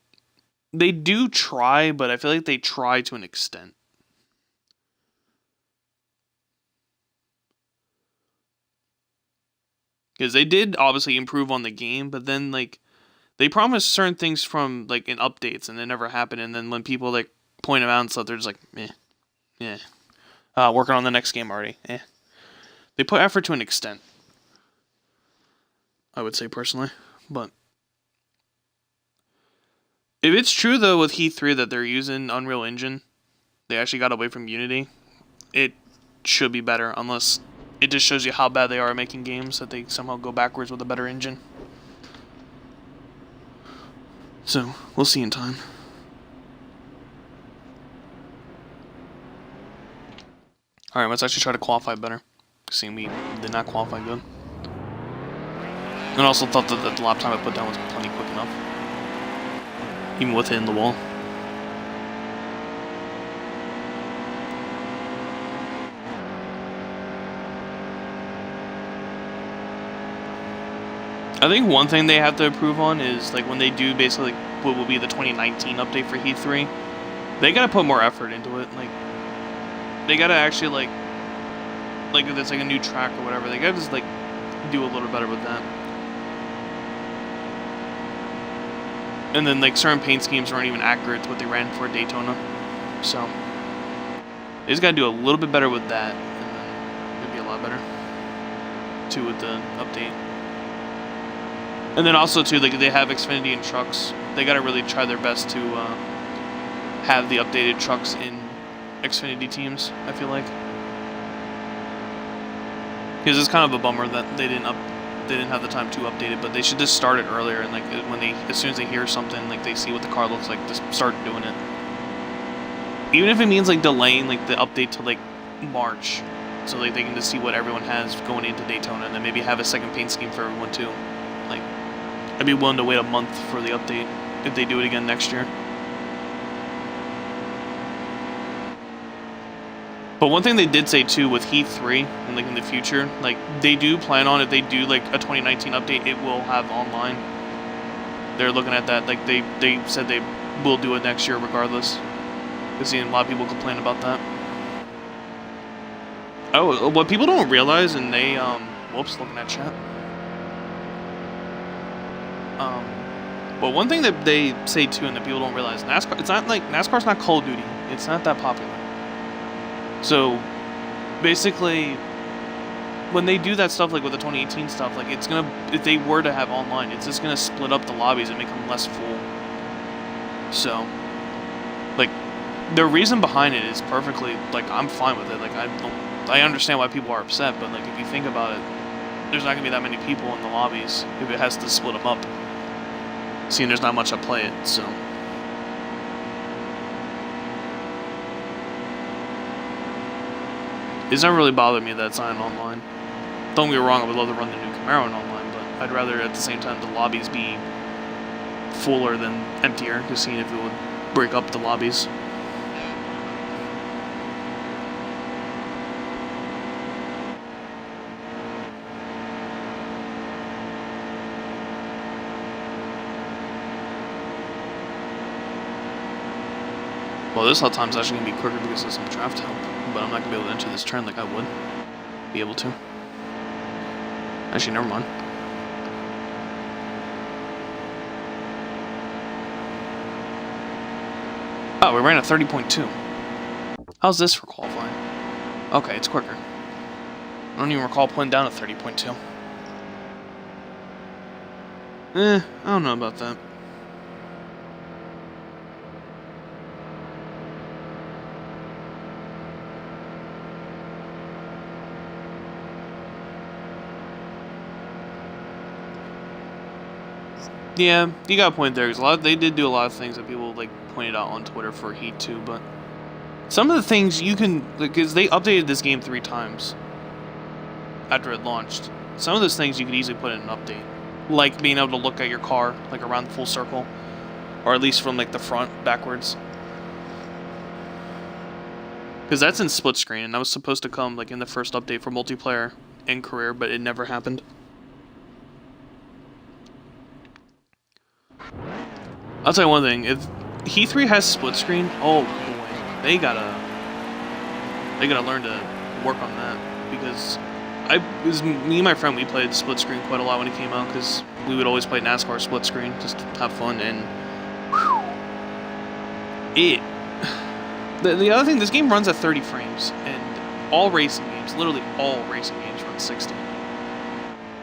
[SPEAKER 1] they do try, but I feel like they try to an extent. Because they did obviously improve on the game, but then like they promised certain things from like in updates and they never happened. And then when people like point them out and stuff, they're just like, yeah. Working on the next game already. They put effort to an extent, I would say personally. But if it's true though with Heat 3 that they're using Unreal Engine, they actually got away from Unity, it should be better unless it just shows you how bad they are at making games that they somehow go backwards with a better engine. So, we'll see in time. Alright, let's actually try to qualify better. Seeing we did not qualify good. And also thought that the lap time I put down was plenty quick enough. Even with hitting the wall. I think one thing they have to improve on is like when they do basically what will be the 2019 update for Heat 3, they gotta put more effort into it. Like they gotta actually like if it's like a new track or whatever, they gotta just like do a little better with that. And then like certain paint schemes aren't even accurate to what they ran for Daytona, so they just gotta do a little bit better with that, and then it'd be a lot better too with the update. And then also too, like they have Xfinity and trucks. They gotta really try their best to have the updated trucks in Xfinity teams. I feel like, because it's kind of a bummer that they didn't have the time to update it. But they should just start it earlier, and like when as soon as they hear something, like they see what the car looks like, just start doing it. Even if it means like delaying like the update to like March, so like they can just see what everyone has going into Daytona, and then maybe have a second paint scheme for everyone too. Like, I'd be willing to wait a month for the update if they do it again next year. But one thing they did say too with Heat 3 and like in the future, like they do plan on, if they do like a 2019 update, it will have online. They're looking at that. Like they said they will do it next year regardless. I've seen a lot of people complain about that. Oh, what people don't realize, and they whoops, looking at chat. But one thing that they say too, and that people don't realize, NASCAR, it's not like NASCAR's not Call of Duty. It's not that popular. So basically, when they do that stuff, like with the 2018 stuff, like it's gonna, if they were to have online, it's just gonna split up the lobbies and make them less full. So, like, the reason behind it is perfectly, like, I'm fine with it. Like, I understand why people are upset, but like if you think about it, there's not gonna be that many people in the lobbies if it has to split them up. Seeing there's not much to play it, so. It's not really bothered me that it's not online. Don't get me wrong, I would love to run the new Camaro in online, but I'd rather at the same time the lobbies be fuller than emptier, just seeing if it would break up the lobbies. Well, this whole time's actually going to be quicker because of some draft help, but I'm not going to be able to enter this turn like I would be able to. Actually, never mind. Oh, we ran a 30.2. How's this for qualifying? Okay, it's quicker. I don't even recall putting down a 30.2. I don't know about that. Yeah, you got a point there. Cause they did do a lot of things that people like pointed out on Twitter for Heat 2, but some of the things you can, because they updated this game 3 times after it launched. Some of those things you could easily put in an update, like being able to look at your car like around the full circle, or at least from like the front backwards. Because that's in split screen, and that was supposed to come like in the first update for multiplayer and career, but it never happened. I'll tell you one thing: if Heat 3 has split screen, oh boy, they gotta learn to work on that. Because me and my friend, we played split screen quite a lot when it came out, because we would always play NASCAR split screen just to have fun. And the other thing, this game runs at 30 frames, and all racing games, literally all racing games, run 60.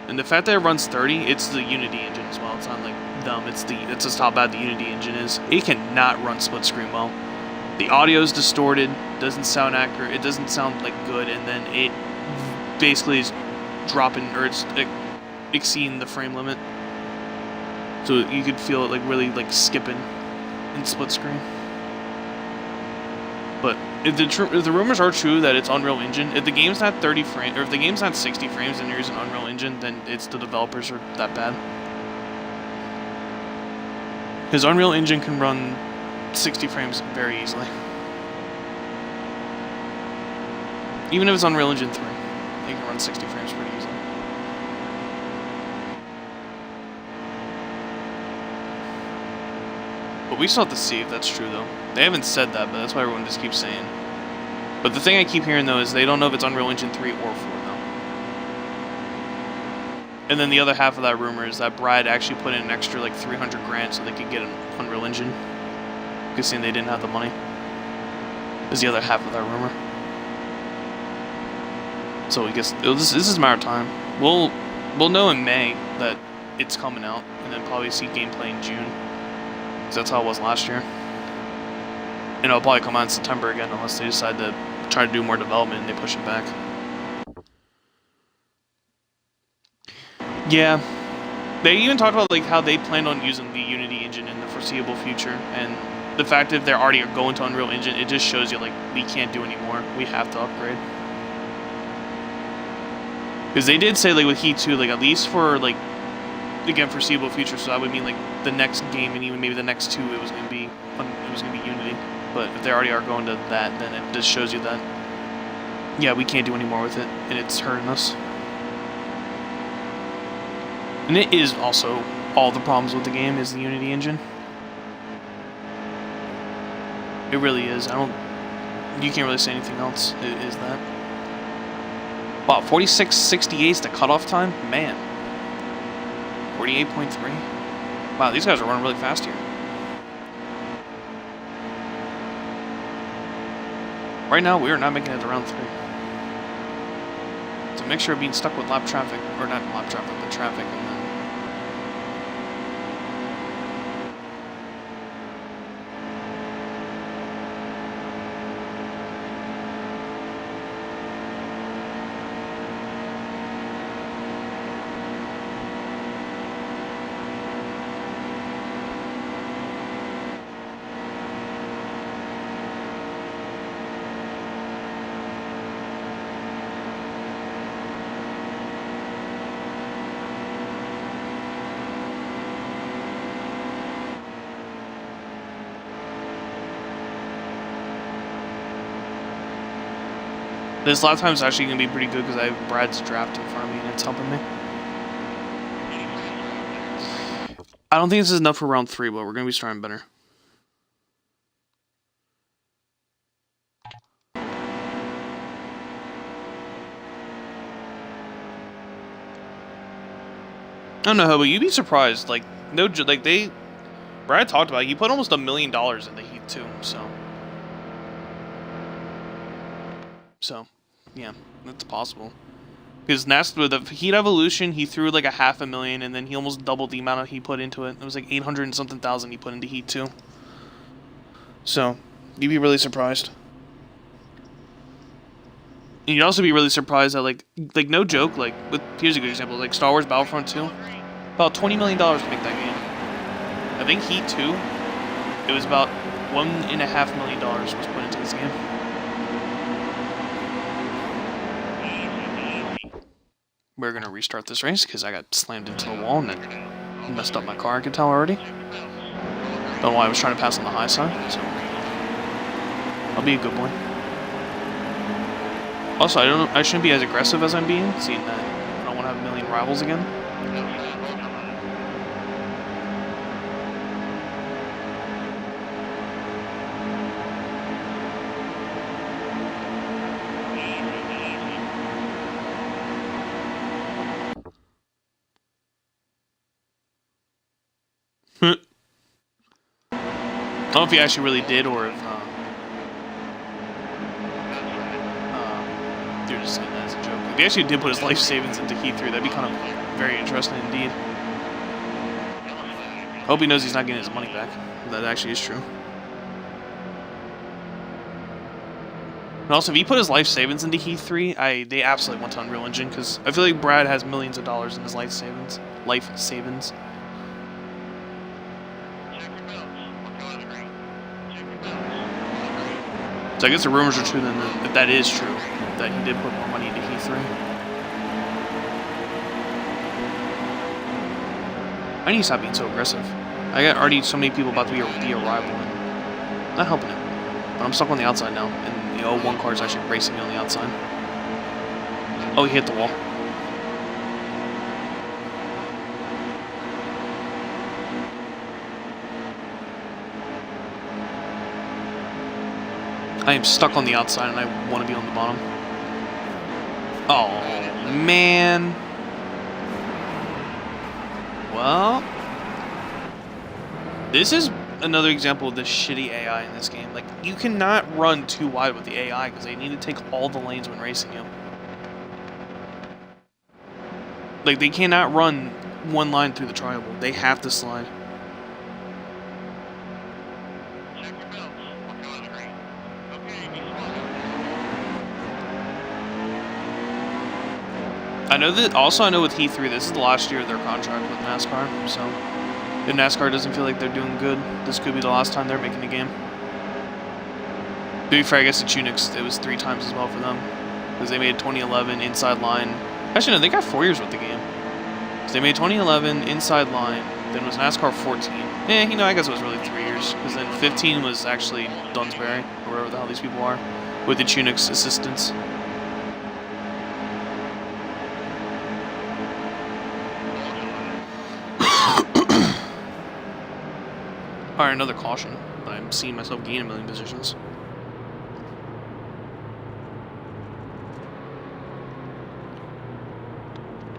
[SPEAKER 1] And the fact that it runs 30, it's the Unity engine as well. It's not like dumb. It's just how bad the Unity engine is. It cannot run split screen well. The audio is distorted, doesn't sound accurate, it doesn't sound like good, and then it basically is dropping, or it's exceeding the frame limit. So you could feel it like really like skipping in split screen. But if the rumors are true that it's Unreal Engine, if the game's not 30 frames, or if the game's not 60 frames and you're using Unreal Engine, then it's the developers are that bad. Because Unreal Engine can run 60 frames very easily. Even if it's Unreal Engine 3, it can run 60 frames pretty easily. But we still have to see if that's true, though. They haven't said that, but that's why everyone just keeps saying. But the thing I keep hearing, though, is they don't know if it's Unreal Engine 3 or 4, though. And then the other half of that rumor is that Brad actually put in an extra, like, 300 grand so they could get an Unreal Engine. Because saying they didn't have the money. Is the other half of that rumor. So I guess this is a matter of time. We'll know in May that it's coming out, and then probably see gameplay in June. Because that's how it was last year. And it'll probably come out in September again unless they decide to try to do more development and they push it back. Yeah. They even talked about like how they planned on using the Unity engine in the foreseeable future, and the fact that they're already going to Unreal Engine, it just shows you like we can't do anymore. We have to upgrade. Because they did say like with Heat 2, like at least for like again foreseeable future, so that would mean like the next game and even maybe the next 2 it was gonna be Unity. But if they already are going to that, then it just shows you that yeah, we can't do any more with it, and it's hurting us. And it is also all the problems with the game is the Unity engine. It really is. You can't really say anything else. It is that. Wow, 46.68 is the cutoff time? Man. 48.3. Wow, these guys are running really fast here. Right now, we are not making it to round 3. It's a mixture of being stuck with lap traffic, or not lap traffic, but traffic, and then this lap time is actually going to be pretty good because I have Brad's draft in front of me and it's helping me. I don't think this is enough for round 3, but we're going to be starting better. I don't know how, but you'd be surprised. Like, Brad talked about it. He put almost $1 million in the Heat too, so So, yeah, that's possible. Because with the Heat Evolution, he threw like a $500,000, and then he almost doubled the amount he put into it. It was like 800 and something thousand he put into Heat 2. So, you'd be really surprised. And you'd also be really surprised that, like no joke, like, here's a good example, like Star Wars Battlefront 2, about $20 million to make that game. I think Heat 2, it was about $1.5 million was put into this game. We're going to restart this race because I got slammed into the wall and it messed up my car, I can tell already. Don't know why I was trying to pass on the high side, so I'll be a good boy. Also, I shouldn't be as aggressive as I'm being, seeing that I don't want to have a million rivals again. I don't know if he actually really did, or if they're just saying that as a joke. If he actually did put his life savings into Heat 3, that'd be kind of very interesting indeed. I hope he knows he's not getting his money back. That actually is true. And also, if he put his life savings into Heat 3, they absolutely went to Unreal Engine, because I feel like Brad has millions of dollars in his life savings. So I guess the rumors are true then, if that is true, that he did put more money into Heat 3. I need to stop being so aggressive. I got already so many people about to be a rival, and not helping it. But I'm stuck on the outside now, and the 01 car is actually racing me on the outside. Oh, he hit the wall. I am stuck on the outside and I want to be on the bottom. Oh, man. Well, this is another example of the shitty AI in this game. Like, you cannot run too wide with the AI because they need to take all the lanes when racing you. Like, they cannot run one line through the triangle. They have to slide. I know that. Also, I know with Heat 3, this is the last year of their contract with Nascar. So, if NASCAR doesn't feel like they're doing good, this could be the last time they're making a game. To be fair, I guess the Tunix, it was 3 times as well for them, because they made 2011 inside line. Actually, no, they got 4 years with the game. So they made 2011 inside line. Then was NASCAR 14. I guess it was really 3 years, because then 15 was actually Dunsbury, or wherever the hell these people are, with the Tunix assistants. Alright, another caution. I'm seeing myself gain a million positions.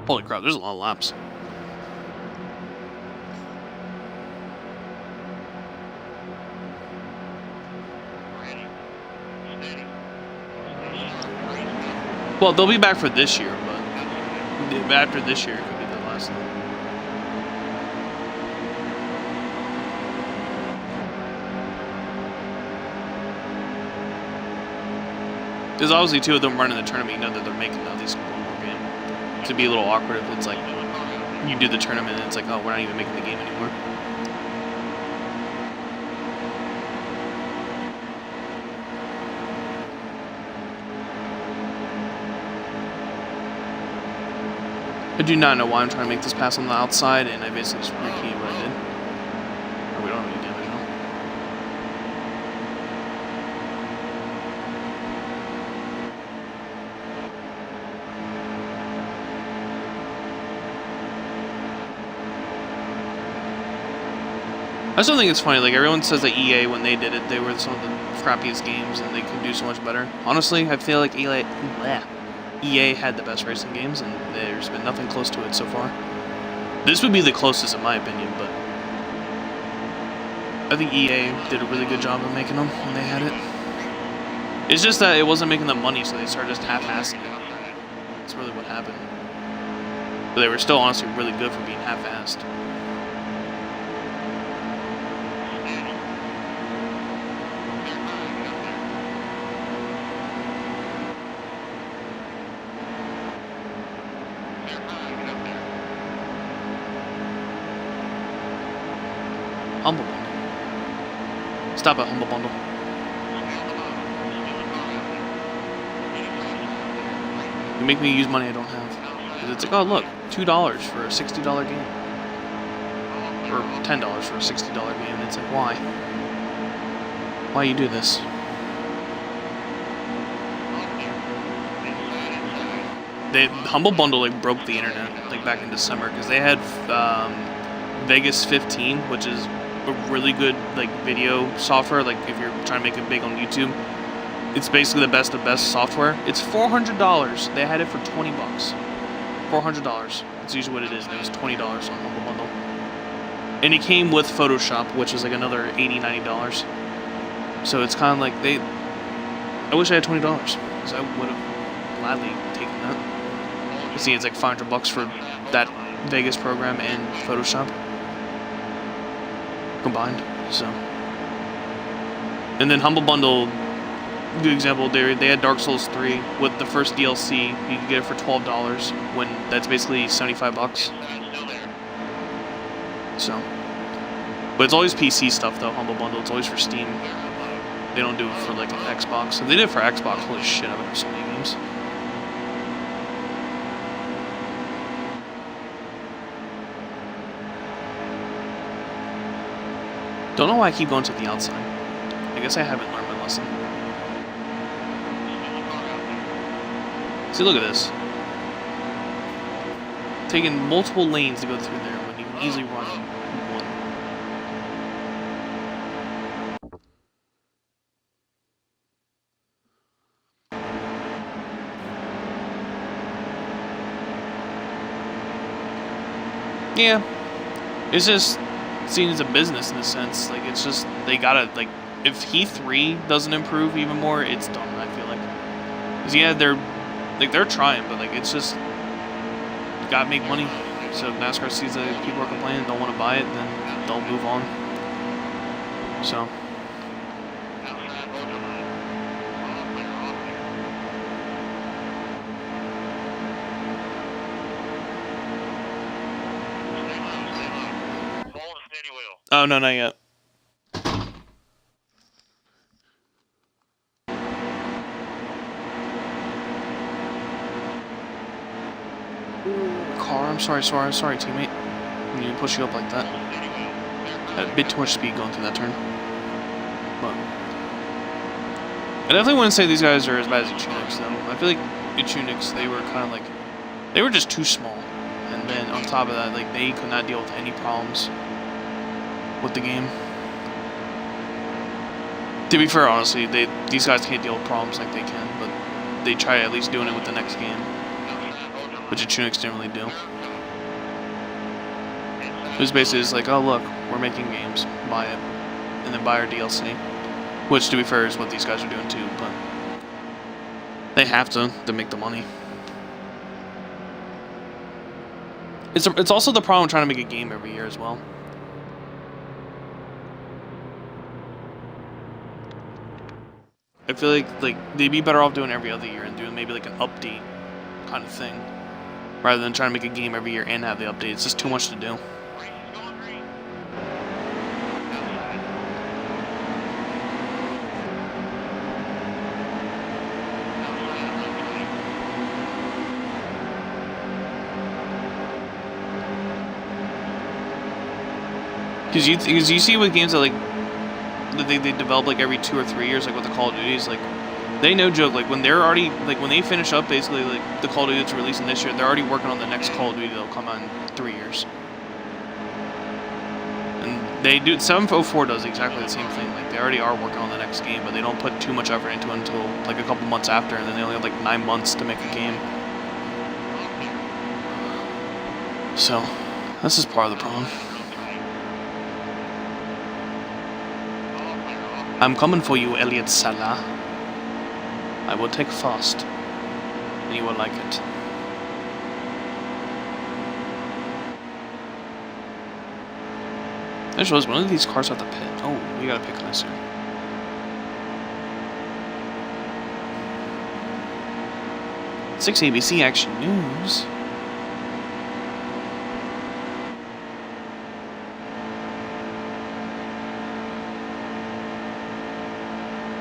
[SPEAKER 1] Holy crap, there's a lot of laps. Well, they'll be back for this year, but after this year, it could be the last thing. There's obviously 2 of them running the tournament. You know that they're making at least one more game. It'd be a little awkward if it's like you do the tournament and it's like, oh, we're not even making the game anymore. I do not know why I'm trying to make this pass on the outside, and I basically just repeated what I did. Oh, we don't have any damage now. I still think it's funny, like, everyone says that EA, when they did it, they were some of the crappiest games and they could do so much better. Honestly, I feel like EA had the best racing games, and there's been nothing close to it so far. This would be the closest in my opinion, but I think EA did a really good job of making them when they had it. It's just that it wasn't making them money, so they started just half-assing it. That's really what happened. But they were still honestly really good for being half-assed. Humble Bundle. Stop at Humble Bundle. You make me use money I don't have. Because it's like, oh look, $2 for a $60 game. Or $10 for a $60 game. And it's like, why? Why you do this? Humble Bundle like broke the internet like back in December because they had Vegas 15, which is a really good like video software. Like if you're trying to make it big on YouTube, it's basically the best of best software. It's $400. They had it for $20. $400. That's usually what it is. And it was $20 on Humble Bundle, and it came with Photoshop, which is like another $80, $90. So it's kind of like I wish I had $20 because I would have gladly taken that. You see, it's like $500 for that Vegas program and Photoshop combined. So, and then Humble Bundle, good example. They had Dark Souls 3 with the first DLC. You could get it for $12 when that's basically $75. So, but it's always PC stuff though. Humble Bundle. It's always for Steam. They don't do it for like an Xbox. If they did it for Xbox, holy shit, I would have so many games. Don't know why I keep going to the outside. I guess I haven't learned my lesson. See, look at this. Taking multiple lanes to go through there when you can easily run one. Yeah. It's just seen as a business in a sense. Like, it's just, they gotta, like, if Heat 3 doesn't improve even more, it's done, I feel like. Because, yeah, they're trying, but, like, it's just, you gotta make money. So if NASCAR sees that people are complaining and don't want to buy it, then they'll move on. So. Oh, no, not yet. Car, I'm sorry, teammate. I need to push you up like that. A bit too much speed going through that turn. But I definitely wouldn't say these guys are as bad as Ichunix, though. I feel like Ichunix, they were kind of like, they were just too small. And then on top of that, like, they could not deal with any problems with the game. To be fair, honestly, these guys can't deal with problems like they can, but they try at least doing it with the next game, which Ichunix didn't really do. It was basically just like, oh look, we're making games, buy it, and then buy our DLC, which to be fair is what these guys are doing too, but they have to make the money. It's also the problem trying to make a game every year as well. I feel like they'd be better off doing every other year and doing maybe like an update kind of thing, rather than trying to make a game every year and have the update. It's just too much to do. Because you see with games that like they develop like every 2 or 3 years, like with the Call of Duties, like they no joke, like when they're already like when they finish up basically like the Call of Duty that's releasing this year, they're already working on the next Call of Duty that'll come out in 3 years. And they do 704 does exactly the same thing. Like they already are working on the next game, but they don't put too much effort into it until like a couple months after, and then they only have like 9 months to make a game. So this is part of the problem. I'm coming for you, Elliot Salah. I will take fast, and you will like it. I just realized one of these cars at the pit. Oh, we gotta pick nicer. Six ABC Action News.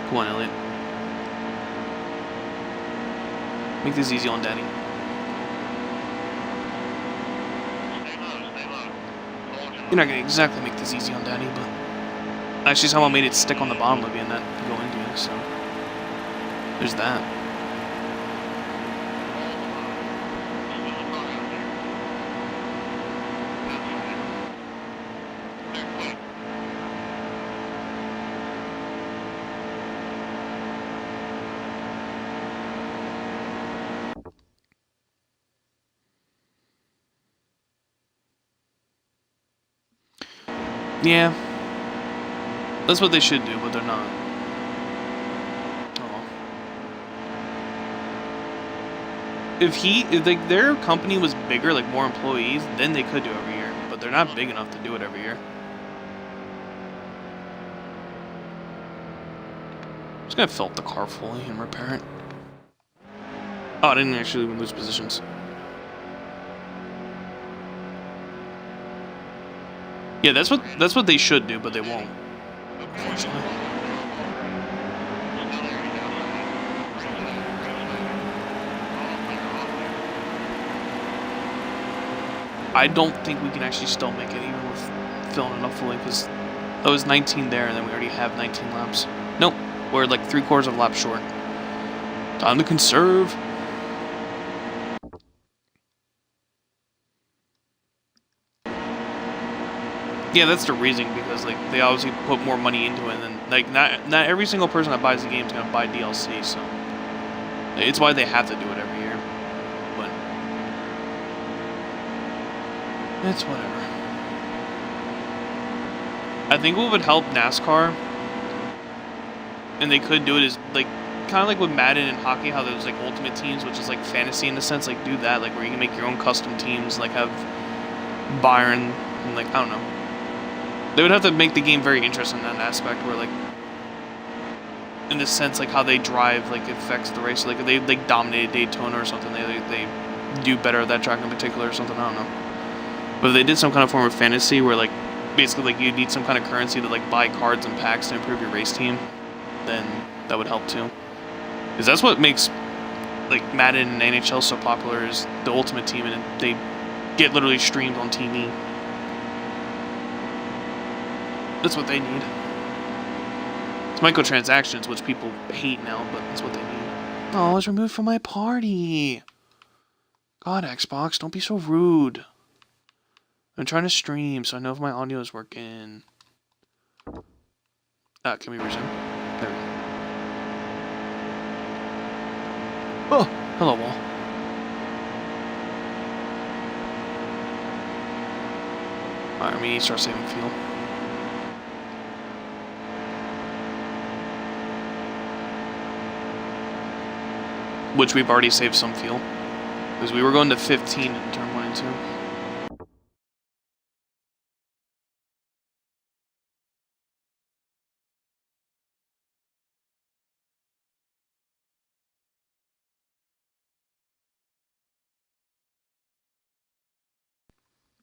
[SPEAKER 1] Come on, Elliot. Make this easy on Daddy. You're not gonna exactly make this easy on Daddy, but actually somehow made it stick on the bottom of you and that go into you, so there's that. Yeah, that's what they should do, but they're not. Oh. If like their company was bigger, like more employees, then they could do it every year. But they're not big enough to do it every year. I'm just gonna fill up the car fully and repair it. Oh, I didn't actually lose positions. Yeah, that's what they should do, but they won't. Unfortunately. I don't think we can actually still make it even with filling it up fully, because that was 19 there, and then we already have 19 laps. Nope, we're like 3/4 of a lap short. Time to conserve. Yeah, that's the reason, because like they obviously put more money into it, and then like not every single person that buys the game is gonna buy DLC, so it's why they have to do it every year. But it's whatever. I think what would help NASCAR, and they could do it, is like kind of like with Madden and hockey, how there's like ultimate teams, which is like fantasy in a sense. Like do that, like where you can make your own custom teams, like have Byron, and like I don't know. They would have to make the game very interesting in that aspect, where like, in the sense like how they drive like affects the race. Like if they like dominated Daytona or something, they do better at that track in particular or something. I don't know. But if they did some kind of form of fantasy where like basically like you need some kind of currency to like buy cards and packs to improve your race team, then that would help too. Because that's what makes like Madden and NHL so popular, is the Ultimate Team, and they get literally streamed on TV. That's what they need. It's microtransactions, which people hate now, but that's what they need. Oh, I was removed from my party. God, Xbox, don't be so rude. I'm trying to stream, so I know if my audio is working. Can we resume? There we go. Oh, hello, wall. Alright, we need to start saving fuel. Which we've already saved some fuel. Because we were going to 15 in turn 1 and 2.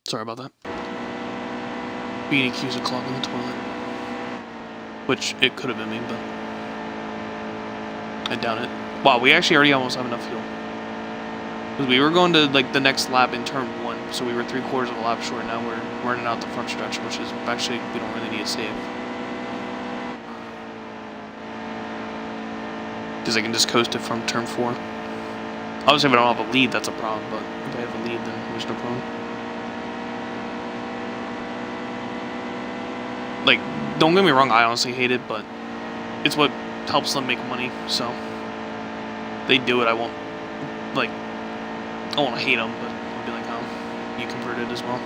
[SPEAKER 1] Sorry about that. Being accused of clogging the toilet. Which, it could have been me, but I doubt it. Wow, we actually already almost have enough fuel. Because we were going to, like, the next lap in turn 1, so we were 3/4 of a lap short. Now we're running out the front stretch, which is actually, we don't really need to save. Because I can just coast it from turn 4. Obviously, if I don't have a lead, that's a problem, but if I have a lead, then there's no problem. Like, don't get me wrong, I honestly hate it, but it's what helps them make money, so they do it. I won't, like, I won't hate them, but I'll be like, oh, you converted as well.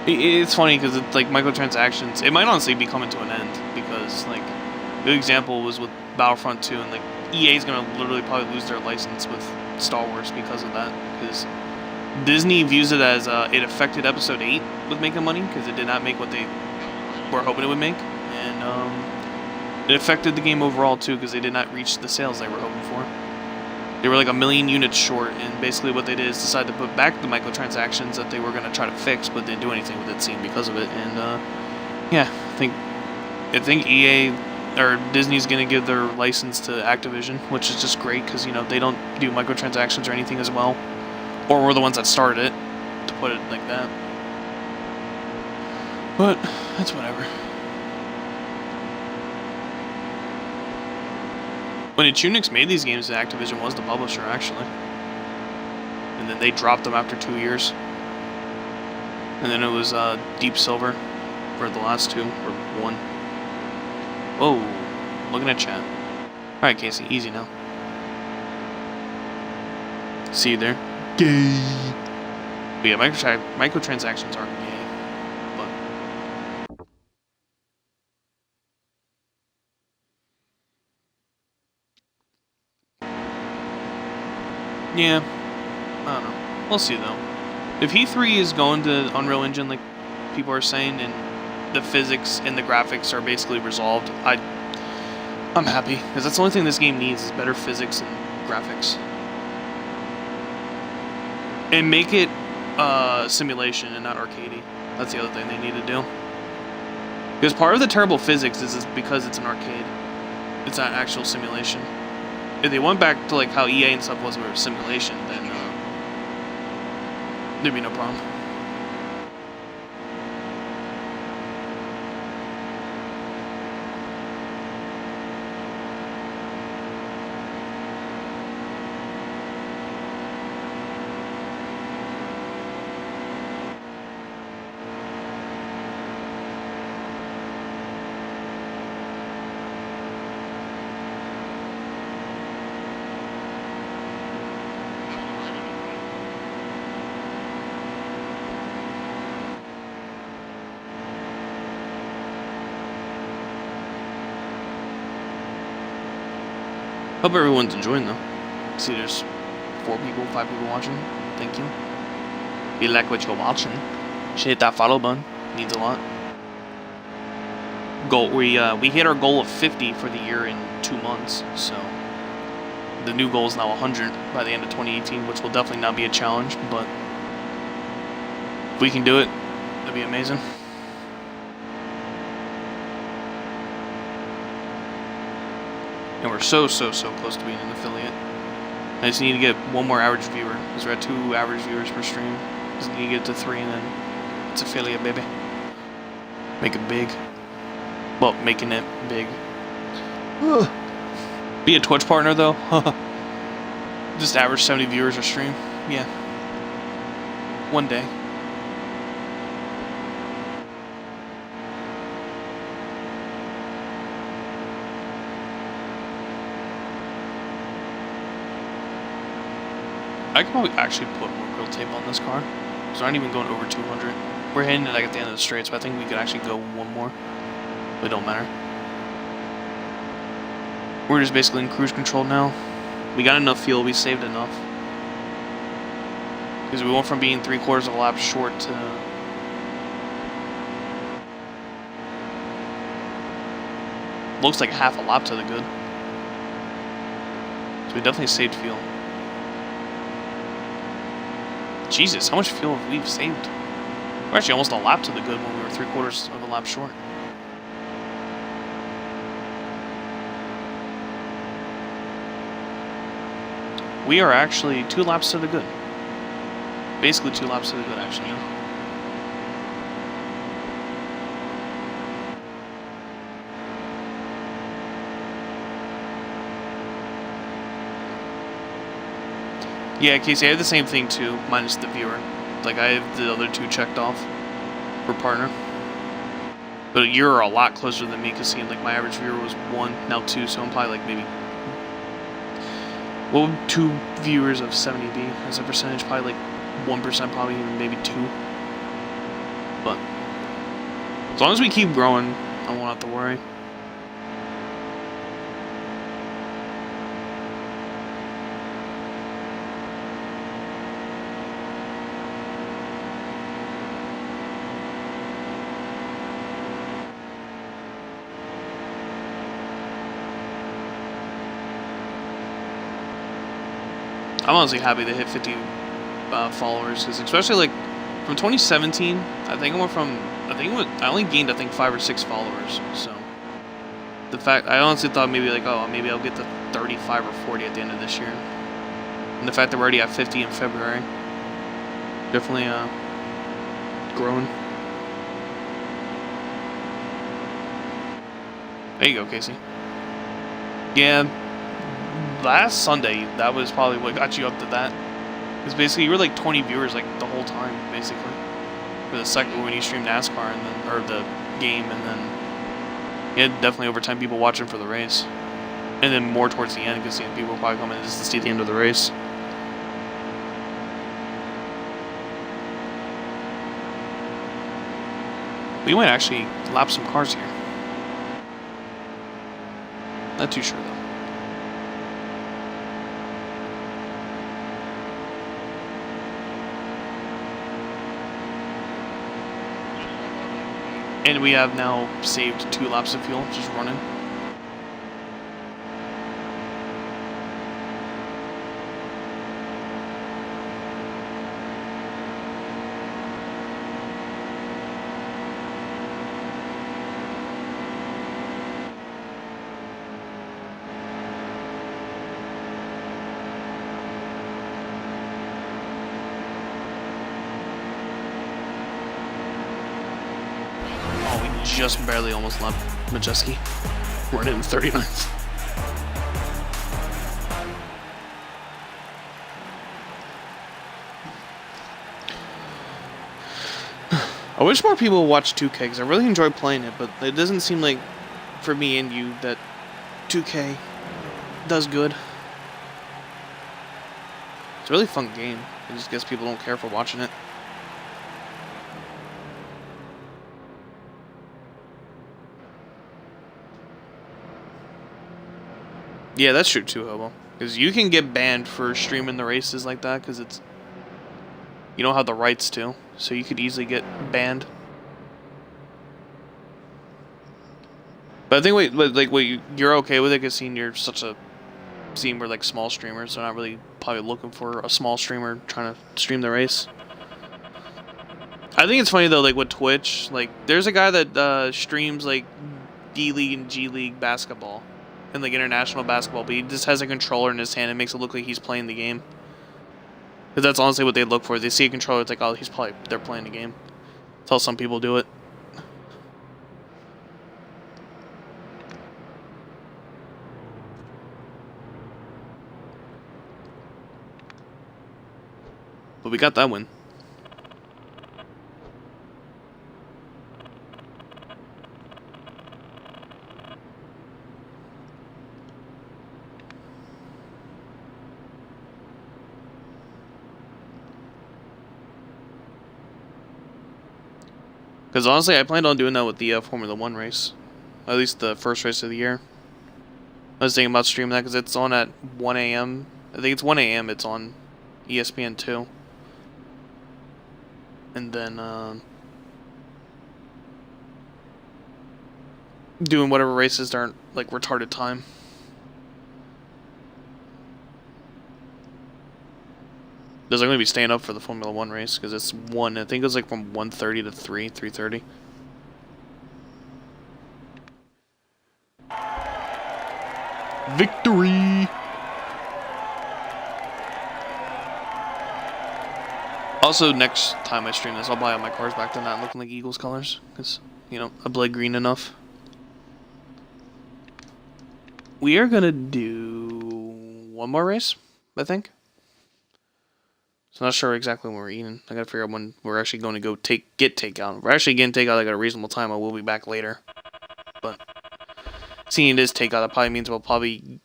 [SPEAKER 1] It's funny because it's like microtransactions. It might honestly be coming to an end because like a good example was with Battlefront 2, and like EA is gonna literally probably lose their license with Star Wars because of that. Because Disney views it as it affected Episode 8 with making money because it did not make what they were hoping it would make, and it affected the game overall too because they did not reach the sales they were hoping for. They were like 1 million units short, and basically what they did is decide to put back the microtransactions that they were going to try to fix, but didn't do anything with it, seemed because of it. And yeah, I think EA or Disney's going to give their license to Activision, which is just great because you know they don't do microtransactions or anything as well, or were the ones that started it, to put it like that. But that's whatever. When Unix made these games, Activision was the publisher, actually. And then they dropped them after 2 years. And then it was Deep Silver for the last two, or one. Whoa, looking at chat. Alright, Casey, easy now. See you there. Gay. But yeah, microtransactions are gay. Yeah, I don't know. We'll see though. If Heat 3 is going to Unreal Engine like people are saying, and the physics and the graphics are basically resolved, I'm happy because that's the only thing this game needs is better physics and graphics. And make it simulation and not arcadey. That's the other thing they need to do. Because part of the terrible physics is because it's an arcade. It's not actual simulation. If they went back to like how EA and stuff was with simulation, then there'd be no problem. Hope everyone's enjoying though. See, there's 4 people, 5 people watching. Thank you. If you like what you're watching, you should hit that follow button. It means a lot. We hit our goal of 50 for the year in 2 months, so the new goal is now 100 by the end of 2018, which will definitely not be a challenge, but if we can do it, that'd be amazing. And we're so close to being an affiliate. I just need to get 1 more average viewer, because we're at 2 average viewers per stream. Just need to get to 3, and then it's affiliate, baby. Make it big. Well, making it big. Be a Twitch partner, though. Just average 70 viewers a stream. Yeah. One day. I could probably actually put more grill tape on this car. So I'm not even going over 200. We're hitting it like at the end of the straight, so I think we could actually go 1 more. But it don't matter. We're just basically in cruise control now. We got enough fuel, we saved enough. Because we went from being 3/4 of a lap short to... looks like half a lap to the good. So we definitely saved fuel. Jesus, how much fuel have we saved? We're actually almost a lap to the good when we were 3/4 of a lap short. We are actually 2 laps to the good. Basically 2 laps to the good, actually. Yeah, Casey, I have the same thing too, minus the viewer. Like, I have the other 2 checked off for partner. But you're a lot closer than me, because seeing like my average viewer was 1, now 2, so I'm probably like maybe... Well, 2 viewers of 70B as a percentage, probably like 1%, probably even maybe 2. But as long as we keep growing, I won't have to worry. I'm honestly happy to hit 50 followers, because especially like from 2017, I only gained 5 or 6 followers. So the fact, I honestly thought maybe like, oh, maybe I'll get to 35 or 40 at the end of this year, and the fact that we're already at 50 in February, definitely growing. There you go, Casey. Yeah, last Sunday, that was probably what got you up to that. Because basically, you were like 20 viewers like the whole time, basically. For the second when you streamed NASCAR and then, or the game, and then you had definitely over 10 people watching for the race. And then more towards the end, because people probably come in just to see the end of the race. We might actually lap some cars here. Not too sure though. And we have now saved 2 laps of fuel, just running. Just barely almost left Majeski. Running in 39th. I wish more people would watch 2K, because I really enjoy playing it, but it doesn't seem like, for me and you, that 2K does good. It's a really fun game. I just guess people don't care for watching it. Yeah, that's true too, Hobo. Because you can get banned for streaming the races like that, because it's... You don't have the rights to, so you could easily get banned. But I think, you're okay with it, because seeing you're such a... Seeing we're like small streamers, so not really probably looking for a small streamer trying to stream the race. I think it's funny though, like with Twitch, like there's a guy that streams like D-League and G-League basketball. And like international basketball, but he just has a controller in his hand and makes it look like he's playing the game. Because that's honestly what they look for. They see a controller, it's like, oh, they're playing the game. That's how some people do it. But we got that win. Because honestly, I planned on doing that with the Formula 1 race. At least the first race of the year. I was thinking about streaming that because it's on at 1 a.m. I think it's 1 a.m. It's on ESPN 2. And then doing whatever races aren't like retarded time. Because I'm going to be staying up for the Formula 1 race, because it's I think it was like from 1:30 to 3:30. Victory! Also, next time I stream this, I'll buy all my cars back to not looking like Eagles colors, because, you know, I bled green enough. We are going to do one more race, I think. So I'm not sure exactly when we're eating. I gotta figure out when we're actually going to go get takeout. If we're actually getting takeout like at a reasonable time, I will be back later. But seeing it is takeout, that probably means we'll probably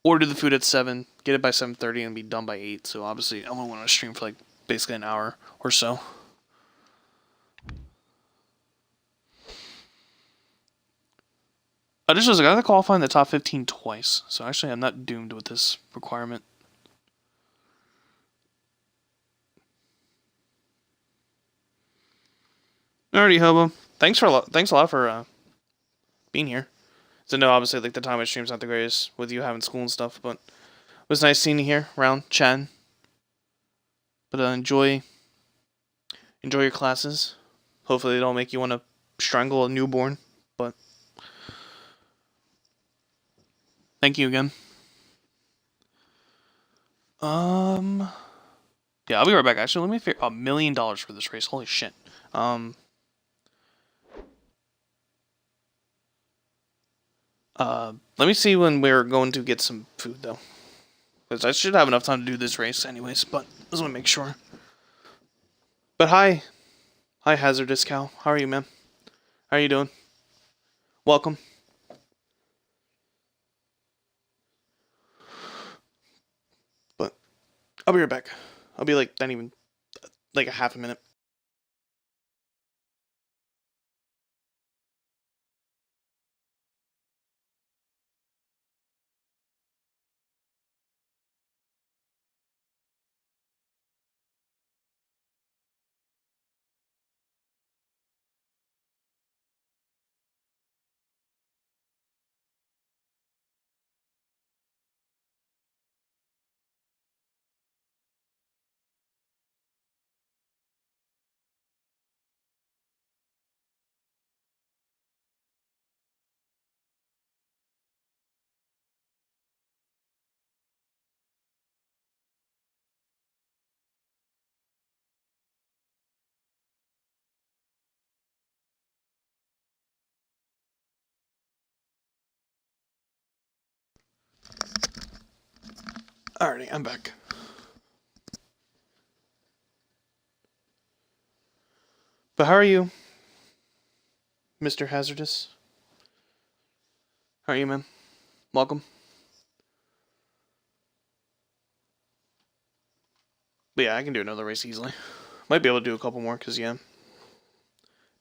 [SPEAKER 1] order the food at 7, get it by 7:30, and be done by 8. So obviously, I won't want to stream for like basically an hour or so. Additionally, I got to qualify in the top 15 twice, so actually I'm not doomed with this requirement. Alrighty, Hobo. Thanks a lot for being here. So no, obviously, like the time I stream's not the greatest with you having school and stuff, but it was nice seeing you here around chatting. But enjoy your classes. Hopefully, they don't make you want to strangle a newborn. But thank you again. Yeah, I'll be right back. Actually, let me figure $1 million for this race. Holy shit. Let me see when we're going to get some food though, because I should have enough time to do this race anyways. But I just want to make sure. But hi, Hazardous Cow. How are you, man? How are you doing? Welcome. But I'll be right back. I'll be like not even like a half a minute. Alrighty, I'm back. But how are you, Mr. Hazardous? How are you, man? Welcome. But yeah, I can do another race easily. Might be able to do a couple more, because yeah.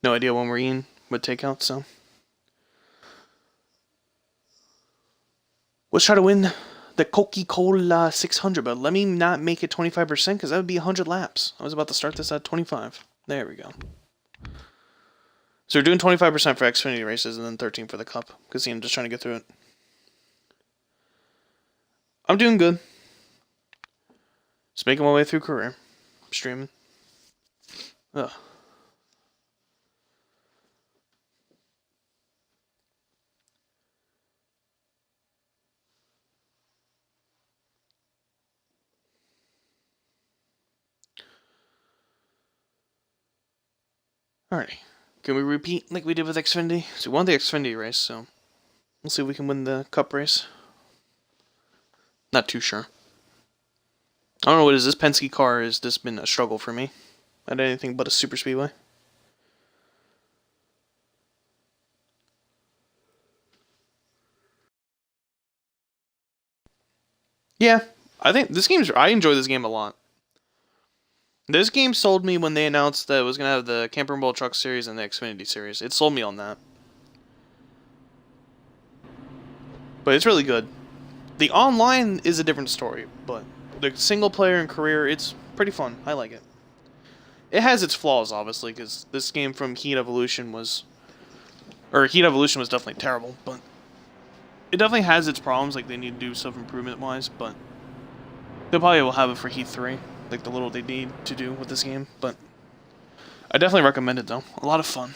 [SPEAKER 1] No idea when we're eating with takeout, so. Let's try to win the Coca-Cola 600, but let me not make it 25%, because that would be 100 laps. I was about to start this at 25. There we go. So we're doing 25% for Xfinity races, and then 13 for the Cup, because I'm just trying to get through it. I'm doing good. Just making my way through career. Streaming. Ugh. Alrighty. Can we repeat like we did with Xfinity? So we won the Xfinity race, so we'll see if we can win the Cup race. Not too sure. I don't know what is this Penske car. Has this been a struggle for me at anything but a super speedway? Yeah, I think this game's. I enjoy this game a lot. This game sold me when they announced that it was gonna have the Camper Bowl Truck Series and the Xfinity Series. It sold me on that. But it's really good. The online is a different story, but the single player and career, it's pretty fun. I like it. It has its flaws, obviously, because this game from Heat Evolution was definitely terrible, but it definitely has its problems, like they need to do stuff improvement-wise, but they probably will have it for Heat 3, like the little they need to do with this game, but I definitely recommend it, though. A lot of fun.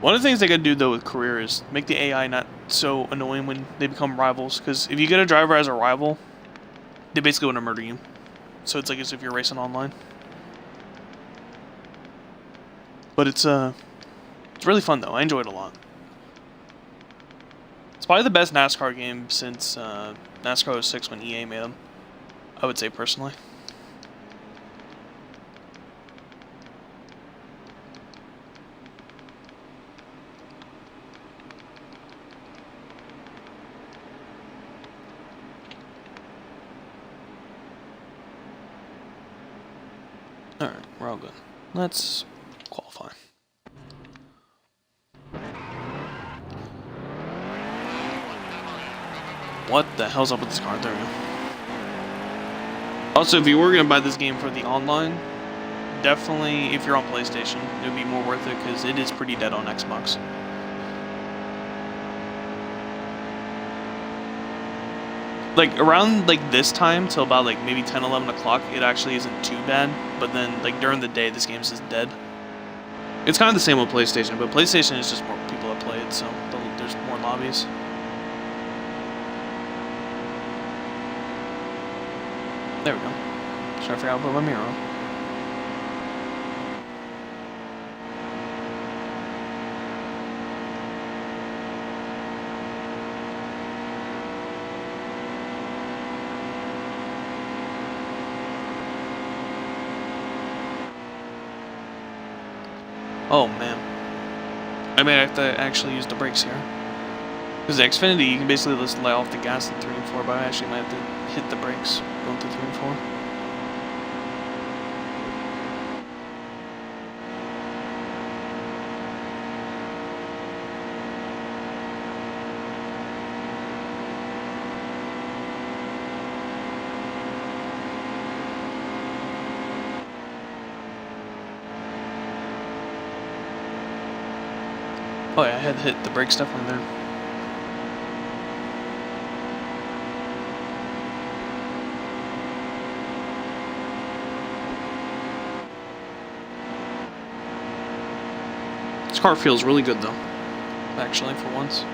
[SPEAKER 1] One of the things they gotta do, though, with career is make the AI not so annoying when they become rivals, because if you get a driver as a rival, they basically want to murder you. So it's like as if you're racing online. But it's really fun, though. I enjoy it a lot. It's probably the best NASCAR game since NASCAR 06 when EA made them, I would say, personally. Alright, we're all good. Let's qualify. What the hell's up with this car? There we go. Also, if you were going to buy this game for the online, definitely, if you're on PlayStation, it would be more worth it because it is pretty dead on Xbox. Like, around, like, this time, till about, like, maybe 10, 11 o'clock, it actually isn't too bad. But then, like, during the day, this game's just dead. It's kind of the same with PlayStation, but PlayStation is just more people that play it, so there's more lobbies. There we go. Trying to figure out how to put my mirror on. Oh man. I may have to actually use the brakes here. Because the Xfinity, you can basically just lay off the gas in 3 and 4, but I actually might have to hit the brakes going through 3 and 4. Oh yeah, I had to hit the brakes definitely there. This car feels really good though, actually, for once.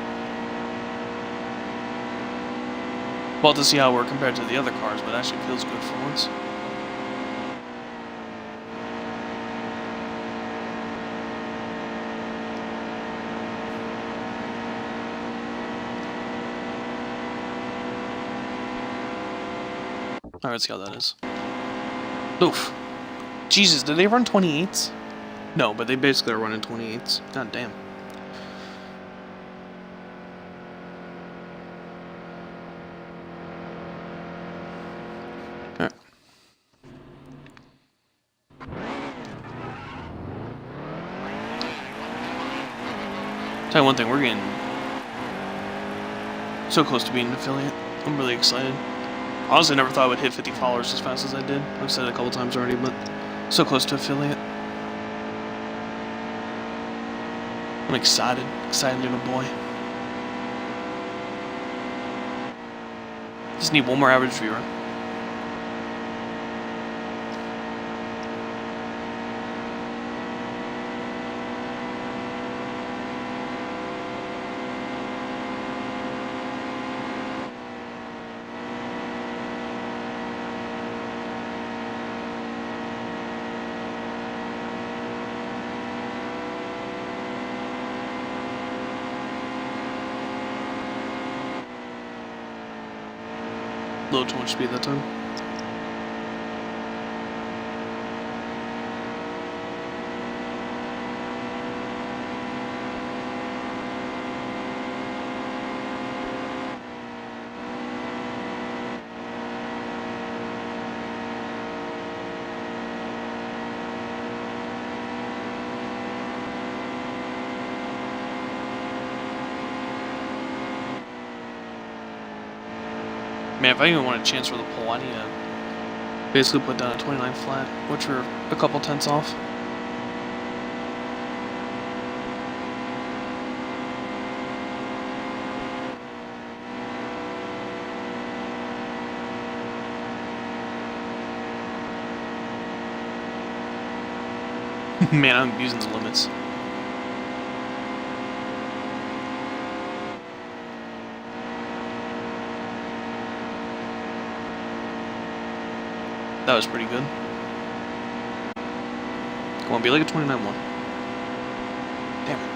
[SPEAKER 1] Well, to see how we're compared to the other cars, but it actually feels good for once. Alright, let's see how that is. Oof. Jesus, did they run 28s? No, but they basically are running 28s. God damn. Alright. Tell you one thing, we're getting so close to being an affiliate. I'm really excited. Honestly, I never thought I would hit 50 followers as fast as I did. I've said it a couple times already, but so close to affiliate. I'm excited. Excited little boy. Just need one more average viewer. A little too much speed that time. Man, if I even want a chance for the pole, I need to basically put down a 29 flat, which we're a couple tenths off. Man, I'm using the limits. That was pretty good. Come on, be like a 29-1. Damn it.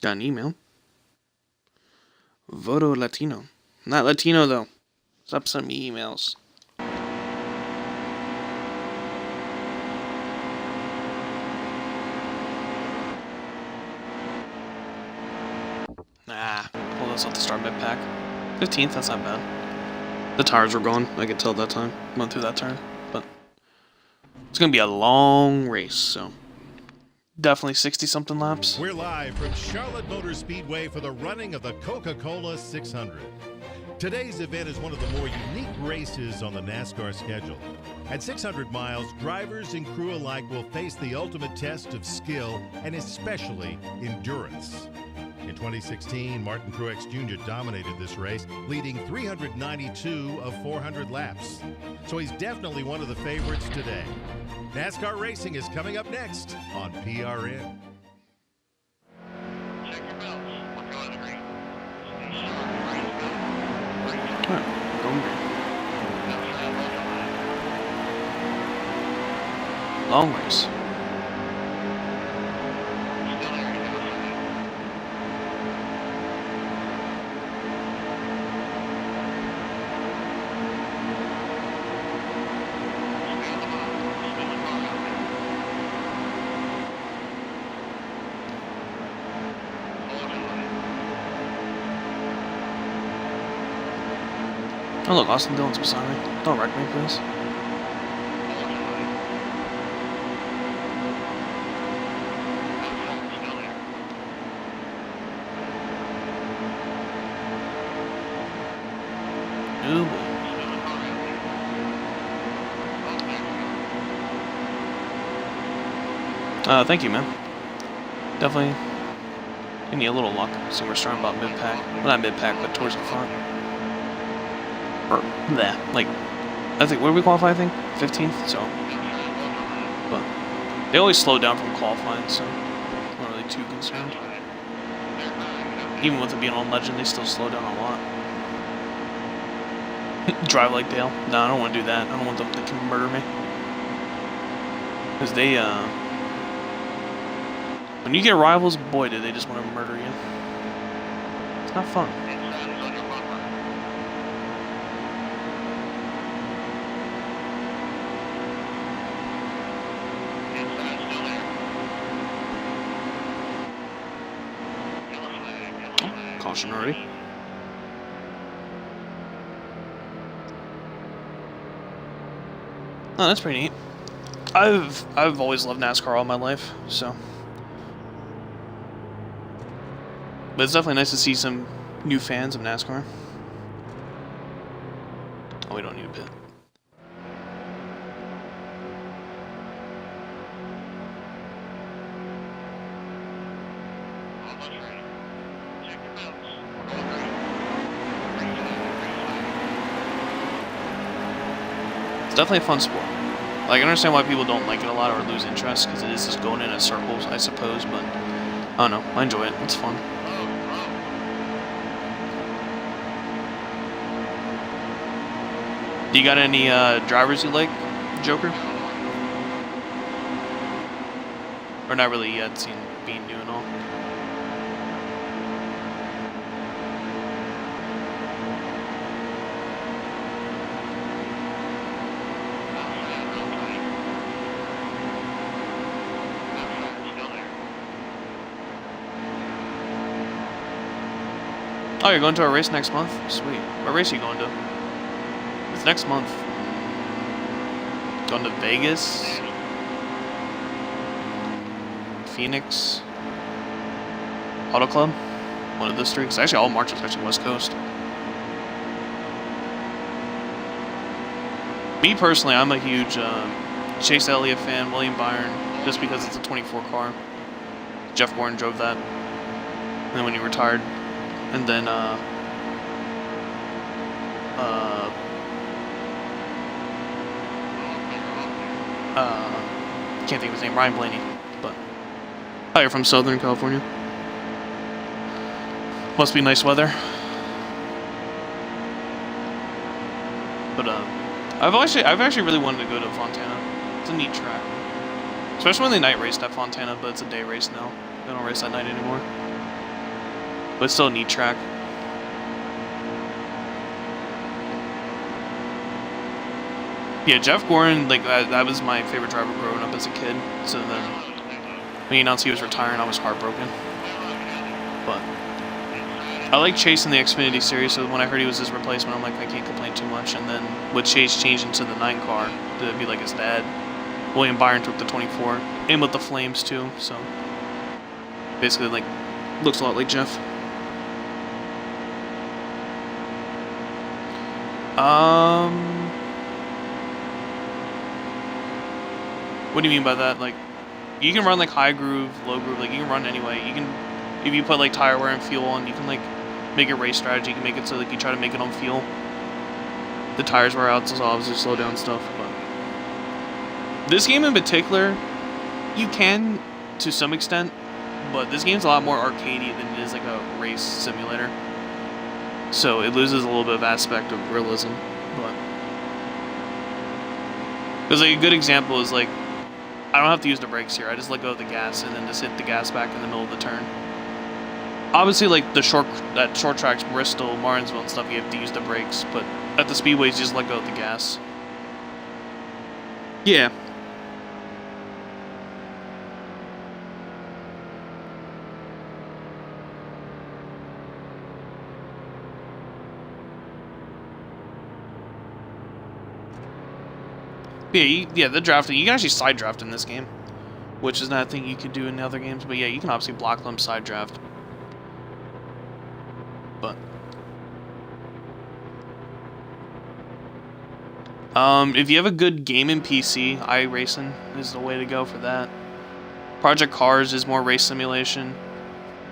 [SPEAKER 1] Got an email. Voto Latino. Not Latino, though. Stop sending me emails. Well, that's not the start mid pack. 15th, that's not bad. The tires were gone, I could tell that time. Went through that turn, but It's going to be a long race, so definitely 60-something laps.
[SPEAKER 2] We're live from Charlotte Motor Speedway for the running of the Coca-Cola 600. Today's event is one of the more unique races on the NASCAR schedule. At 600 miles, drivers and crew alike will face the ultimate test of skill and especially endurance. In 2016, Martin Truex Jr. dominated this race, leading 392 of 400 laps. So he's definitely one of the favorites today. NASCAR racing is coming up next on PRN.
[SPEAKER 3] Check your belts. We're going green.
[SPEAKER 1] Long race. Oh look, Austin Dillon's beside me. Don't wreck me, please. Ooh. Thank you, man. Definitely. You need a little luck. So we're starting about mid-pack. Well, not mid-pack, but towards the front. Or, there. Like, I think, where did we qualify, I think? 15th, so. But, they always slow down from qualifying, so I'm not really too concerned. Even with it being on Legend, they still slow down a lot. Drive like Dale. No, I don't want to do that. I don't want them to murder me. Because they, when you get rivals, boy, do they just want to murder you. It's not fun. Caution already. Oh, that's pretty neat. I've always loved NASCAR all my life, so. But it's definitely nice to see some new fans of NASCAR. Oh, we don't need a pit. It's definitely a fun sport. Like, I understand why people don't like it a lot or lose interest, because it is just going in a circle, I suppose, but I don't know. I enjoy it. It's fun. Do you got any drivers you like, Joker? Or not really yet, seen being new and all? Oh, you're going to a race next month? Sweet. What race are you going to? It's next month. Going to Vegas? Phoenix? Auto Club? One of those three? Because actually all March is actually West Coast. Me personally, I'm a huge Chase Elliott fan, William Byron, just because it's a 24 car. Jeff Gordon drove that. And then when he retired. And then, can't think of his name, Ryan Blaney, but, oh, you're from Southern California? Must be nice weather. But, I've actually really wanted to go to Fontana. It's a neat track. Especially when they night raced at Fontana, but it's a day race now. They don't race at night anymore. But it's still a neat track. Yeah, Jeff Gordon, like, that was my favorite driver growing up as a kid. So then, when he announced he was retiring, I was heartbroken. But I like Chase in the Xfinity series, so when I heard he was his replacement, I'm like, I can't complain too much. And then with Chase changing to the 9 car, to be like his dad, William Byron took the 24, and with the Flames too. So basically, like, looks a lot like Jeff. What do you mean by that? Like, you can run like high groove, low groove. Like, you can run anyway. You can, if you put like tire wear and fuel on, you can like make a race strategy. You can make it so like you try to make it on fuel. The tires wear out, so obviously slow down stuff. But this game in particular, you can to some extent, but this game's a lot more arcadey than it is like a race simulator. So it loses a little bit of aspect of realism. But because like a good example is like, I don't have to use the brakes here. I just let go of the gas and then just hit the gas back in the middle of the turn. Obviously, like the short tracks, Bristol, Martinsville, and stuff, you have to use the brakes. But at the speedways, you just let go of the gas. Yeah. Yeah, the drafting, you can actually side draft in this game, which is not a thing you could do in other games, but yeah, you can obviously block them, side draft. But if you have a good gaming PC, iRacing is the way to go for that. Project Cars is more race simulation.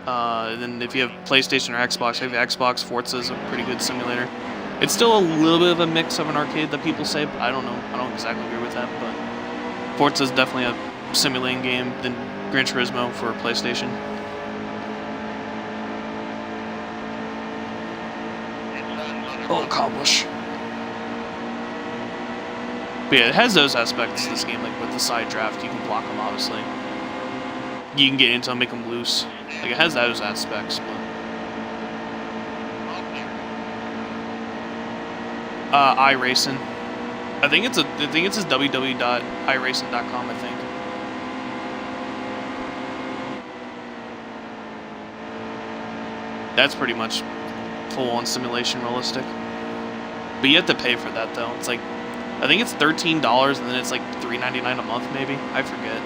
[SPEAKER 1] Then if you have PlayStation or Xbox, if you have Xbox, Forza is a pretty good simulator. It's still a little bit of a mix of an arcade that people say, but I don't know. I don't exactly agree with that, but Forza is definitely a simulating game than Gran Turismo for PlayStation. Oh, accomplish. But yeah, it has those aspects, this game, like with the side draft, you can block them, obviously. You can get into them, make them loose. Like, it has those aspects, but iRacing. I think it's just www.iracing.com, I think. That's pretty much full-on simulation realistic. But you have to pay for that though. It's like, I think it's $13 and then it's like $3.99 a month maybe. I forget.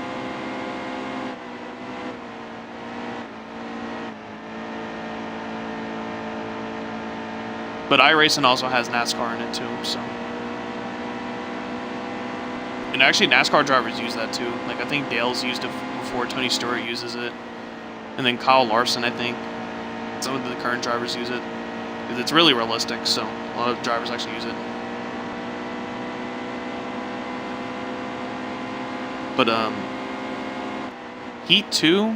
[SPEAKER 1] But iRacing also has NASCAR in it too, so. And actually NASCAR drivers use that too. Like, I think Dale's used it before, Tony Stewart uses it. And then Kyle Larson, I think. Some of the current drivers use it. Because it's really realistic, so a lot of drivers actually use it. But, Heat 2,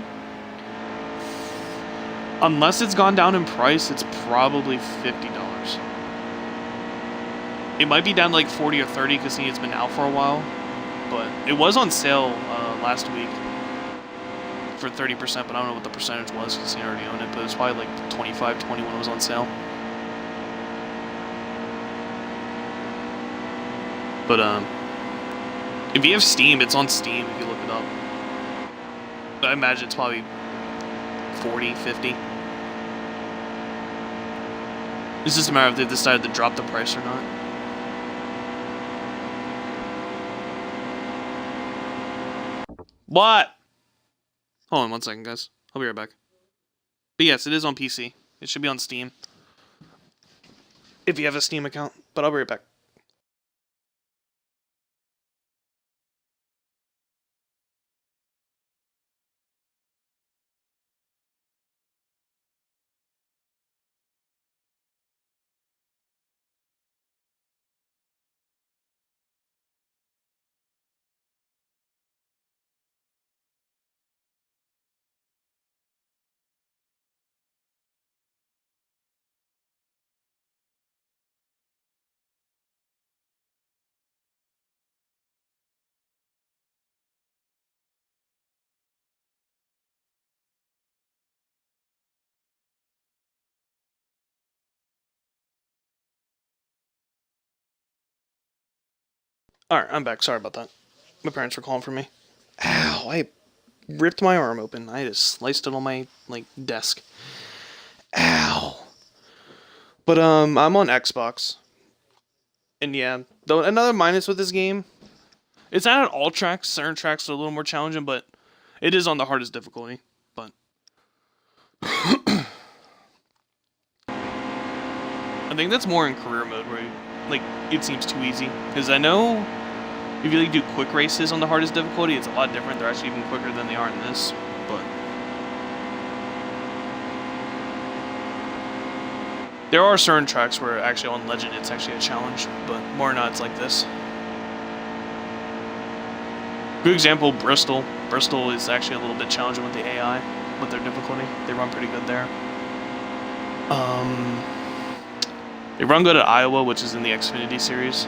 [SPEAKER 1] unless it's gone down in price, it's probably $50. It might be down to like 40 or 30 because it's been out for a while. But it was on sale last week for 30%, but I don't know what the percentage was because he already owned it. But it was probably like 25, 20 when it was on sale. But if you have Steam, it's on Steam if you look it up. But I imagine it's probably 40, 50. It's just a matter of if they decided to drop the price or not. What? Hold on 1 second, guys. I'll be right back. But yes, it is on PC. It should be on Steam. If you have a Steam account. But I'll be right back. Alright, I'm back. Sorry about that. My parents were calling for me. Ow, I ripped my arm open. I just sliced it on my, like, desk. Ow. But, I'm on Xbox. And yeah, though another minus with this game, It's not at all tracks. Certain tracks are a little more challenging, but it is on the hardest difficulty. But I think that's more in career mode where like it seems too easy. Because I know if you like do quick races on the hardest difficulty, it's a lot different. They're actually even quicker than they are in this. But there are certain tracks where actually on Legend it's actually a challenge, but more or not it's like this. Good example, Bristol. Bristol is actually a little bit challenging with the AI, with their difficulty. They run pretty good there. They run good at Iowa, which is in the Xfinity series.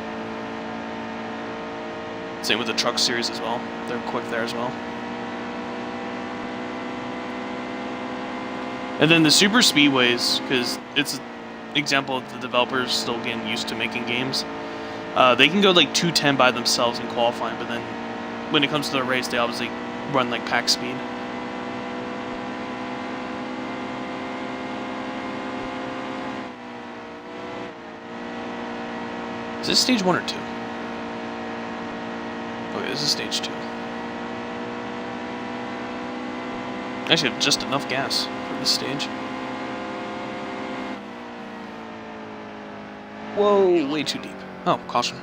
[SPEAKER 1] Same with the Truck series as well. They're quick there as well. And then the super speedways, because it's an example of the developers still getting used to making games. They can go like 210 by themselves in qualifying, but then when it comes to the race, they obviously run like pack speed. Is this stage 1 or 2? Okay, this is stage 2. I actually have just enough gas for this stage. Whoa, way too deep. Oh, caution.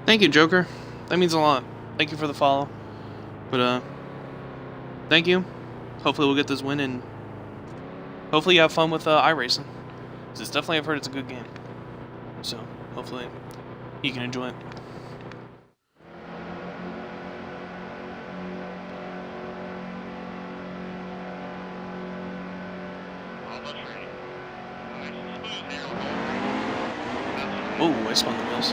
[SPEAKER 1] Thank you, Joker. That means a lot. Thank you for the follow. But, thank you. Hopefully we'll get this win, and hopefully you have fun with iRacing. Because it's definitely, I've heard it's a good game. So, hopefully you can enjoy it.
[SPEAKER 3] Almost ready. Nice and smooth there.
[SPEAKER 1] Oh, I spun the wheels.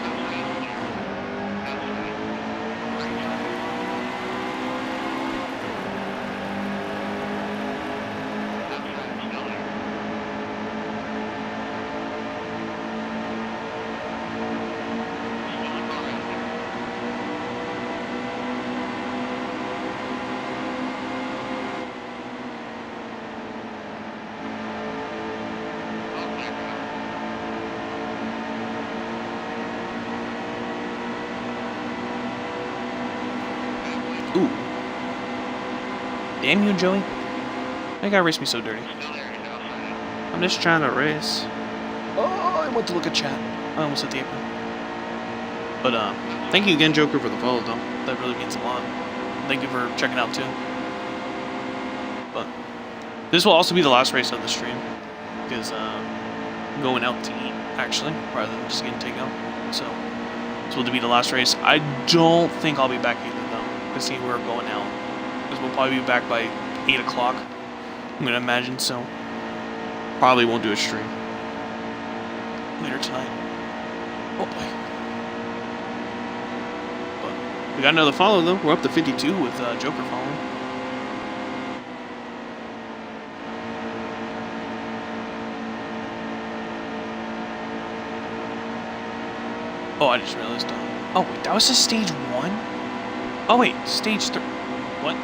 [SPEAKER 1] Ooh. Damn you, Joey. Why you gotta race me so dirty? I'm just trying to race. Oh, I went to look at chat. I almost hit the apron. But, thank you again, Joker, for the follow, though. That really means a lot. Thank you for checking out, too. But, this will also be the last race of the stream. Because, I'm going out to eat, actually, rather than just getting takeout. So, this will be the last race. I don't think I'll be back either, though. To see where we're going out. Because we'll probably be back by 8 o'clock. I'm going to imagine, so probably won't do a stream later tonight. Oh boy. But we got another follow, though. We're up to 52 with Joker following. Oh, I just realized. Oh, wait, that was just stage 1? Oh, wait, stage 3. What?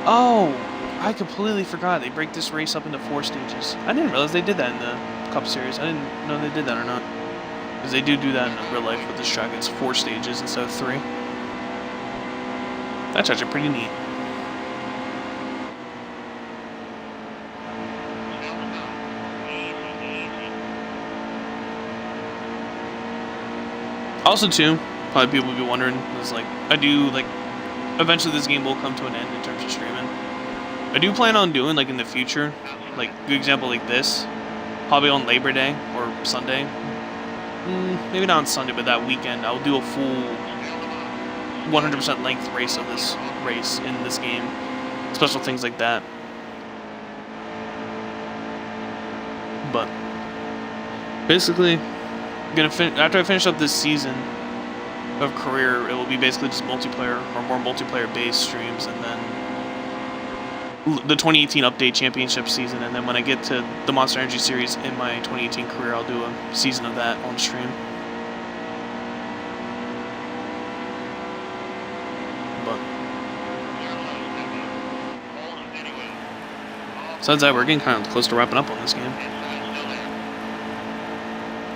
[SPEAKER 1] Oh, I completely forgot. They break this race up into 4 stages. I didn't realize they did that in the Cup Series. I didn't know they did that or not. Because they do that in real life with this track. It's 4 stages instead of 3. That's actually pretty neat. Also, too, probably people will be wondering, is like, I do, like, eventually this game will come to an end in terms of streaming. I do plan on doing, like, in the future, like, good example like this, probably on Labor Day or Sunday. Maybe not on Sunday, but that weekend, I'll do a full 100% length race of this race in this game. Special things like that. But, basically, after I finish up this season of career, it will be basically just multiplayer or more multiplayer based streams, and then the 2018 update championship season, and then when I get to the Monster Energy series in my 2018 career, I'll do a season of that on stream. But besides that, we're getting kind of close to wrapping up on this game.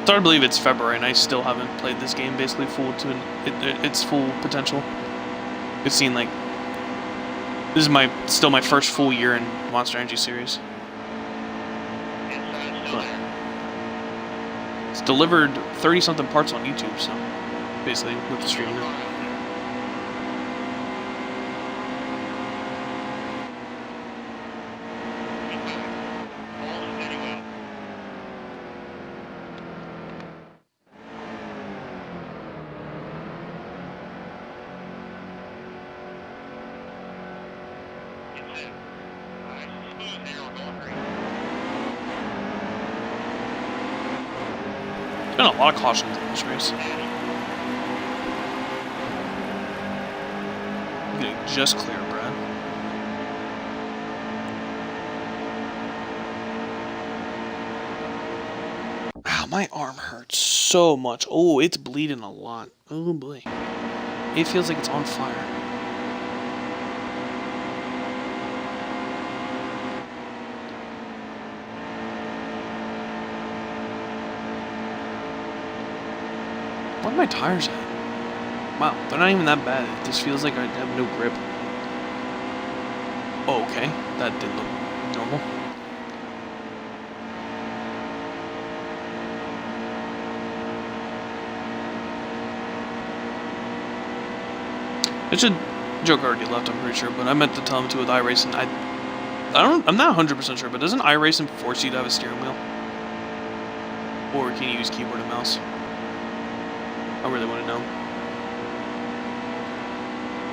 [SPEAKER 1] It's hard to believe it's February and I still haven't played this game basically full to its full potential. It's seen like this is still my first full year in Monster Energy series.
[SPEAKER 3] Inside still there.
[SPEAKER 1] It's delivered 30-something parts on YouTube, so basically with the streaming.
[SPEAKER 3] Hold steady well. It's in. Nice and smooth here. We're going green.
[SPEAKER 1] There's been a lot of cautions in this race. I'm getting just clear, Brad. Ow, my arm hurts so much. Oh, it's bleeding a lot. Oh boy. It feels like it's on fire. Where are my tires at? Wow, they're not even that bad. It just feels like I have no grip. Oh, okay. That didn't look normal. It should Joker already left, I'm pretty sure, but I meant to tell him to with iRacing. I'm not 100% sure, but doesn't iRacing force you to have a steering wheel? Or can you use keyboard and mouse? I really want to know.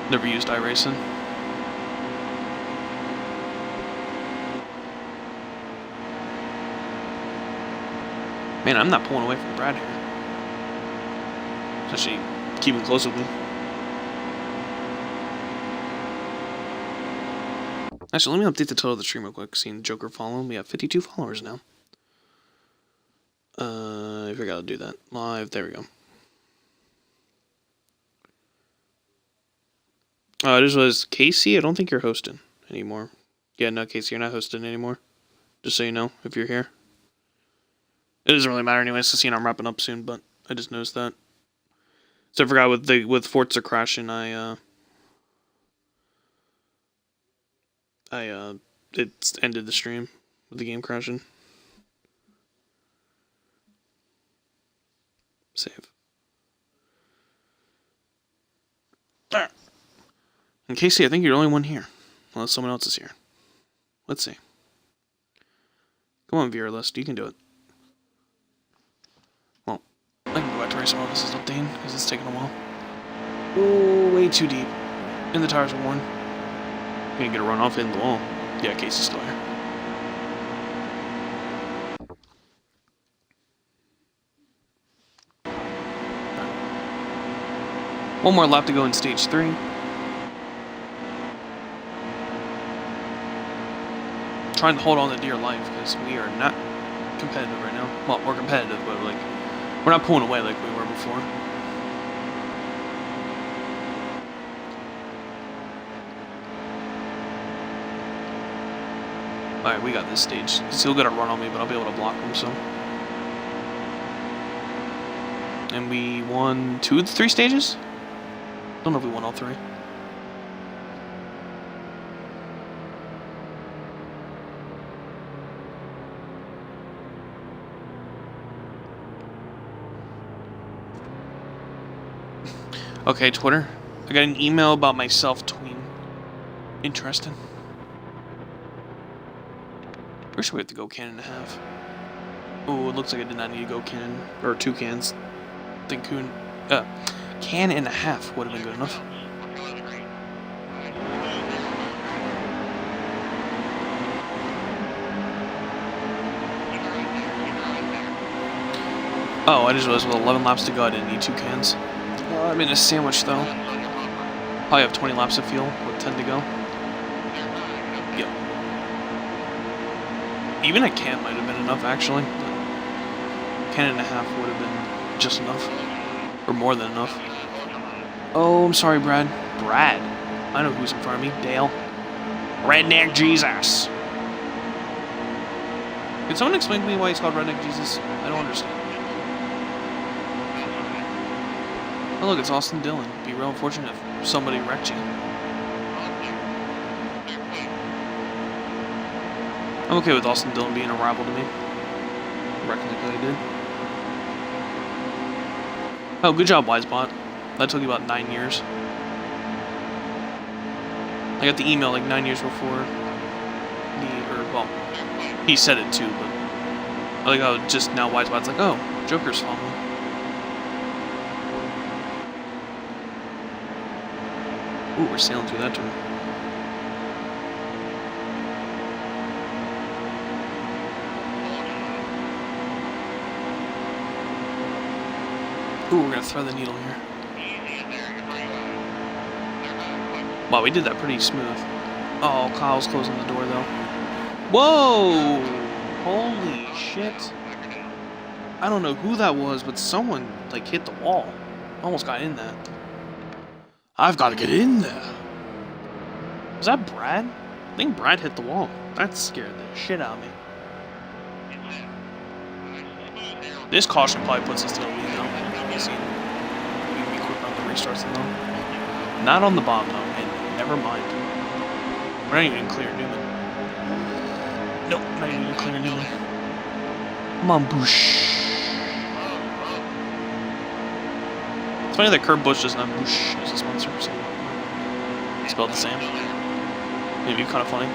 [SPEAKER 1] Never used iRacing. Man, I'm not pulling away from Brad here. He's actually keeping close with me. Actually, let me update the total of the stream real quick. Seeing Joker following, we have 52 followers now. I forgot to do that. Live, there we go. This was Casey. I don't think you're hosting anymore. Yeah, no, Casey, you're not hosting anymore. Just so you know, if you're here. It doesn't really matter anyways, because I'm wrapping up soon, but I just noticed that. So I forgot with Forza crashing, it ended the stream with the game crashing. Save. Ah. And Casey, I think you're the only one here. Unless someone else is here. Let's see. Come on, viewer list. You can do it. Well, I can go back to racing while this is updating, because it's taking a while. Oh, way too deep. And the tires are worn. Gonna get a run off in the wall. Yeah, Casey's still here. One more lap to go in stage 3. Trying to hold on to dear life because we are not competitive right now. Well, we're competitive, but like we're not pulling away like we were before. Alright, we got this stage. He's still got a run on me, but I'll be able to block him, so. And we won 2 of the 3 stages? Don't know if we won all 3. Okay, Twitter. I got an email about my self-tween. Interesting. Pretty sure we have to go can and a half. Oh, it looks like I did not need to go can or 2 cans. I think can and a half would have been good enough. Oh, I just realized with 11 laps to go, I didn't need 2 cans. I'm in a sandwich though. Probably have 20 laps of fuel with 10 to go. Yep. Even a can might have been enough actually. Can and a half would have been just enough. Or more than enough. Oh, I'm sorry, Brad. Brad. I know who's in front of me. Dale. Redneck Jesus. Can someone explain to me why he's called Redneck Jesus? I don't understand. Oh look, it's Austin Dillon. It'd be real unfortunate if somebody wrecked you. I'm okay with Austin Dillon being a rival to me. Wrecking like that he did. Oh, good job, Wisebot. That took you about 9 years. I got the email like 9 years before well, he said it too, but I like how just now Wisebot's like, oh, Joker's following. Ooh, we're sailing through that turn. Ooh, we're gonna thread the needle here. Wow, we did that pretty smooth. Oh, Kyle's closing the door though. Whoa! Holy shit. I don't know who that was, but someone like hit the wall. Almost got in that. I've got to get in there. Was that Brad? I think Brad hit the wall. That scared the shit out of me. This caution probably puts us to the lead though. See, we can be quick on the restarts though. Not on the bomb though, and never mind. We're not even clear Newman. Nope, not even clear Newman. Come on, Bush. It's funny that Kurt Busch doesn't have Bush as a sponsor, so spelled the same. Maybe kind of funny.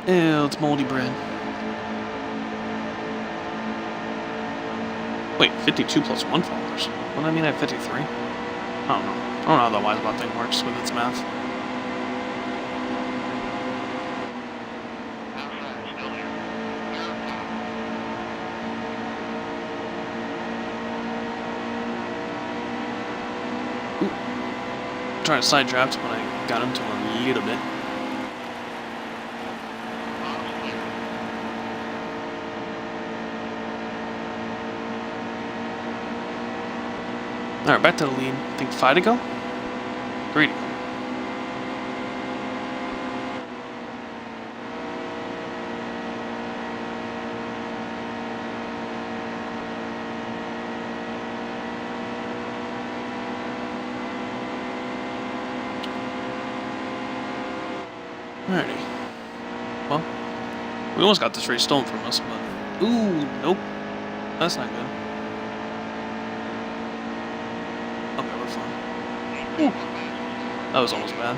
[SPEAKER 1] Ew, it's moldy bread. Wait, 52 plus 1 followers. Wouldn't I mean I have 53? I don't know. I don't know how the Wisebot thing works with its math. Ooh. Trying to side draft when I got him to a little bit. Alright, back to the lead. I think 5 to go? 3 to go. Alrighty. Well, we almost got this race stolen from us, but... Ooh, nope. That's not good. Okay, we're fine. Ooh. That was almost bad.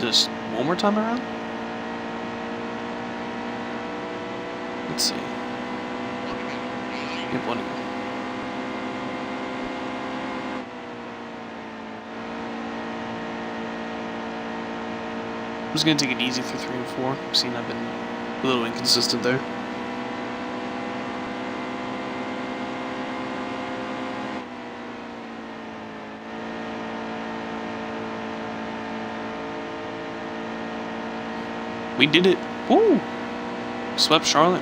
[SPEAKER 1] Just one more time around? Let's see. Yep, one to go. I'm just gonna take it easy through 3 and 4. I've seen I've been a little inconsistent there. We did it. Woo! Swept Charlotte.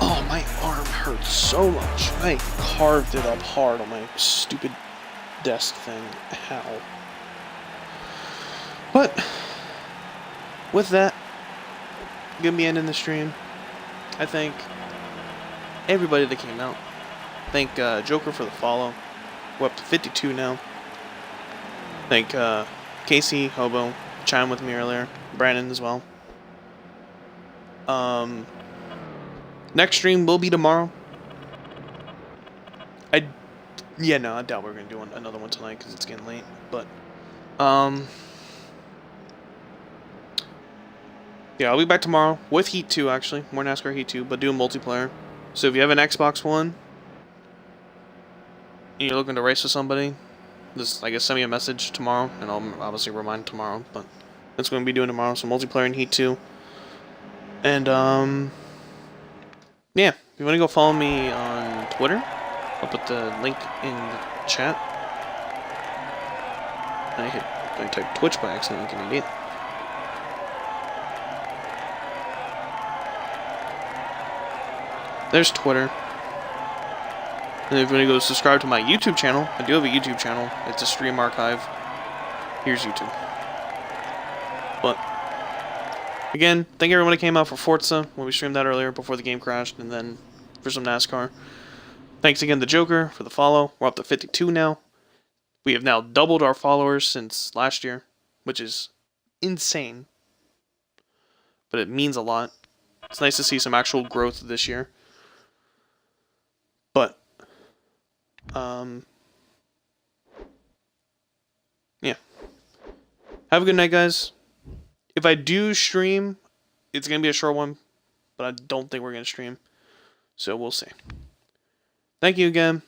[SPEAKER 1] Oh, my arm hurts so much. I carved it up hard on my stupid desk thing. How? But with that, gonna be ending the stream. I thank everybody that came out. Thank Joker for the follow. We're up to 52 now. Thank Casey, Hobo, chimed with me earlier. Brandon as well. Next stream will be tomorrow. I doubt we're gonna do another one tonight because it's getting late. But yeah, I'll be back tomorrow with Heat 2 actually, more NASCAR Heat 2, but doing multiplayer. So if you have an Xbox One and you're looking to race with somebody, just, I guess, send me a message tomorrow, and I'll obviously remind tomorrow, but that's what I'm going to be doing tomorrow, so multiplayer in Heat 2. And, yeah, if you want to go follow me on Twitter, I'll put the link in the chat. I typed Twitch by accident like an idiot. There's Twitter. And if you want to go subscribe to my YouTube channel, I do have a YouTube channel. It's a stream archive. Here's YouTube. But, again, thank everyone that came out for Forza when we streamed that earlier before the game crashed, and then for some NASCAR. Thanks again to Joker for the follow. We're up to 52 now. We have now doubled our followers since last year, which is insane. But it means a lot. It's nice to see some actual growth this year. But, yeah. Have a good night, guys. If I do stream, it's going to be a short one, but I don't think we're going to stream. So we'll see. Thank you again.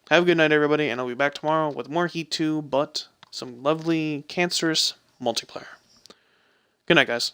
[SPEAKER 1] Have a good night, everybody, and I'll be back tomorrow with more Heat 2, but some lovely, cancerous multiplayer. Good night, guys.